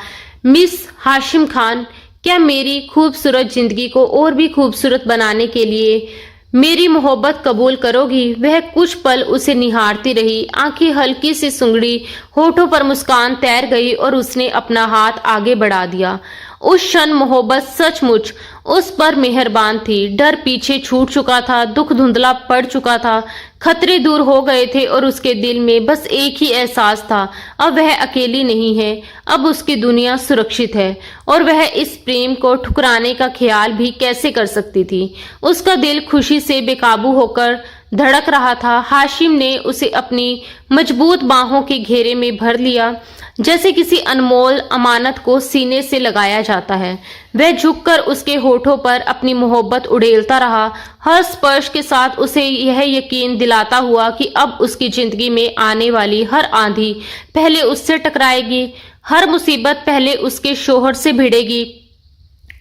मिस हाशिम खान, क्या मेरी खूबसूरत जिंदगी को और भी खूबसूरत बनाने के लिए मेरी मोहब्बत कबूल करोगी? वह कुछ पल उसे निहारती रही। आंखें हल्की सी सुंगड़ी, होठों पर मुस्कान तैर गई और उसने अपना हाथ आगे बढ़ा दिया। उस क्षण मोहब्बत सचमुच उस पर मेहरबान थी। डर पीछे छूट चुका था, दुख धुंधला पड़ चुका था, खतरे दूर हो गए थे और उसके दिल में बस एक ही एहसास था, अब वह अकेली नहीं है, अब उसकी दुनिया सुरक्षित है। और वह इस प्रेम को ठुकराने का ख्याल भी कैसे कर सकती थी। उसका दिल खुशी से बेकाबू होकर धड़क रहा था। हाशिम ने उसे अपनी मजबूत बाहों के घेरे में भर लिया, जैसे किसी अनमोल अमानत को सीने से लगाया जाता है। वह झुककर उसके होठों पर अपनी मोहब्बत उड़ेलता रहा, हर स्पर्श के साथ उसे यह यकीन दिलाता हुआ कि अब उसकी जिंदगी में आने वाली हर आंधी पहले उससे टकराएगी, हर मुसीबत पहले उसके शोहर से भिड़ेगी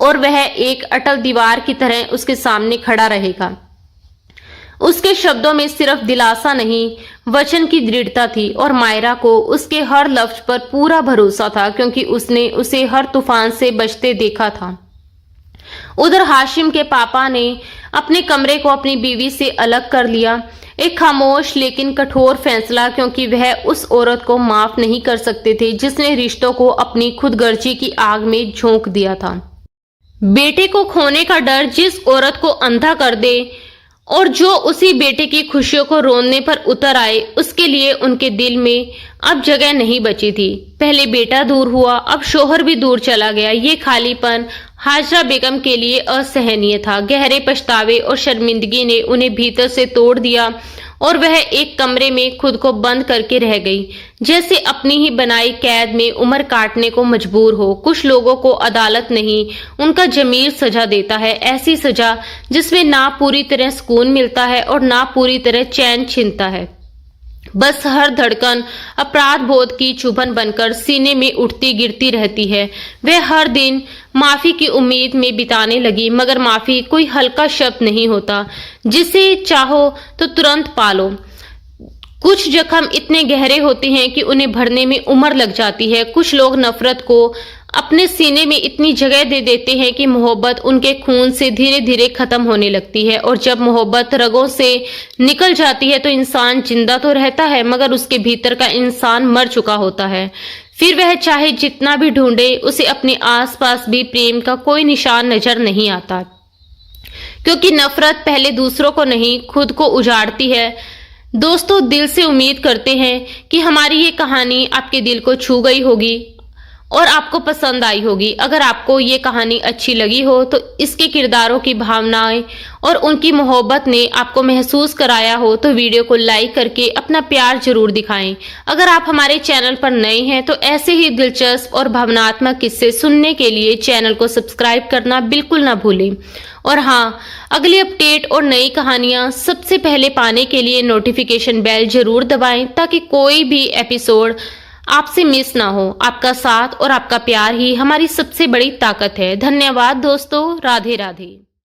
और वह एक अटल दीवार की तरह उसके सामने खड़ा रहेगा। उसके शब्दों में सिर्फ दिलासा नहीं, वचन की दृढ़ता थी और मायरा को उसके हर लफ्ज पर पूरा भरोसा था, क्योंकि उसने उसे हर तूफान से बचते देखा था। उधर हाशिम के पापा ने अपने कमरे को अपनी बीवी से अलग कर लिया। एक खामोश लेकिन कठोर फैसला, क्योंकि वह उस औरत को माफ नहीं कर सकते थे जिसने रिश्तों को अपनी खुदगर्जी की आग में झोंक दिया था। बेटे को खोने का डर जिस औरत को अंधा कर दे और जो उसी बेटे की खुशियों को रोने पर उतर आए, उसके लिए उनके दिल में अब जगह नहीं बची थी। पहले बेटा दूर हुआ, अब शोहर भी दूर चला गया। ये खालीपन हाजरा बेगम के लिए असहनीय था। गहरे पछतावे और शर्मिंदगी ने उन्हें भीतर से तोड़ दिया और वह एक कमरे में खुद को बंद करके रह गई, जैसे अपनी ही बनाई कैद में उम्र काटने को मजबूर हो। कुछ लोगों को अदालत नहीं, उनका जमीर सजा देता है, ऐसी सजा जिसमें ना पूरी तरह सुकून मिलता है और ना पूरी तरह चैन छिनता है। बस हर धड़कन अपराध बोध की चुभन बनकर सीने में उठती गिरती रहती है। वह हर दिन माफी की उम्मीद में बिताने लगी, मगर माफी कोई हल्का शब्द नहीं होता जिसे चाहो तो तुरंत पालो। कुछ जख्म इतने गहरे होते हैं कि उन्हें भरने में उम्र लग जाती है। कुछ लोग नफरत को अपने सीने में इतनी जगह दे देते हैं कि मोहब्बत उनके खून से धीरे धीरे खत्म होने लगती है। और जब मोहब्बत रगों से निकल जाती है तो इंसान जिंदा तो रहता है, मगर उसके भीतर का इंसान मर चुका होता है। फिर वह चाहे जितना भी ढूंढे, उसे अपने आसपास भी प्रेम का कोई निशान नजर नहीं आता, क्योंकि नफरत पहले दूसरों को नहीं, खुद को उजाड़ती है। दोस्तों, दिल से उम्मीद करते हैं कि हमारी ये कहानी आपके दिल को छू गई होगी और आपको पसंद आई होगी। अगर आपको ये कहानी अच्छी लगी हो तो इसके किरदारों की भावनाएं और उनकी मोहब्बत ने आपको महसूस कराया हो तो वीडियो को लाइक करके अपना प्यार जरूर दिखाएं। अगर आप हमारे चैनल पर नए हैं तो ऐसे ही दिलचस्प और भावनात्मक किस्से सुनने के लिए चैनल को सब्सक्राइब करना बिल्कुल ना भूलें। और हाँ, अगली अपडेट और नई कहानियां सबसे पहले पाने के लिए नोटिफिकेशन बेल जरूर दबाएं, ताकि कोई भी एपिसोड आपसे मिस ना हो। आपका साथ और आपका प्यार ही हमारी सबसे बड़ी ताकत है। धन्यवाद दोस्तों। राधे राधे।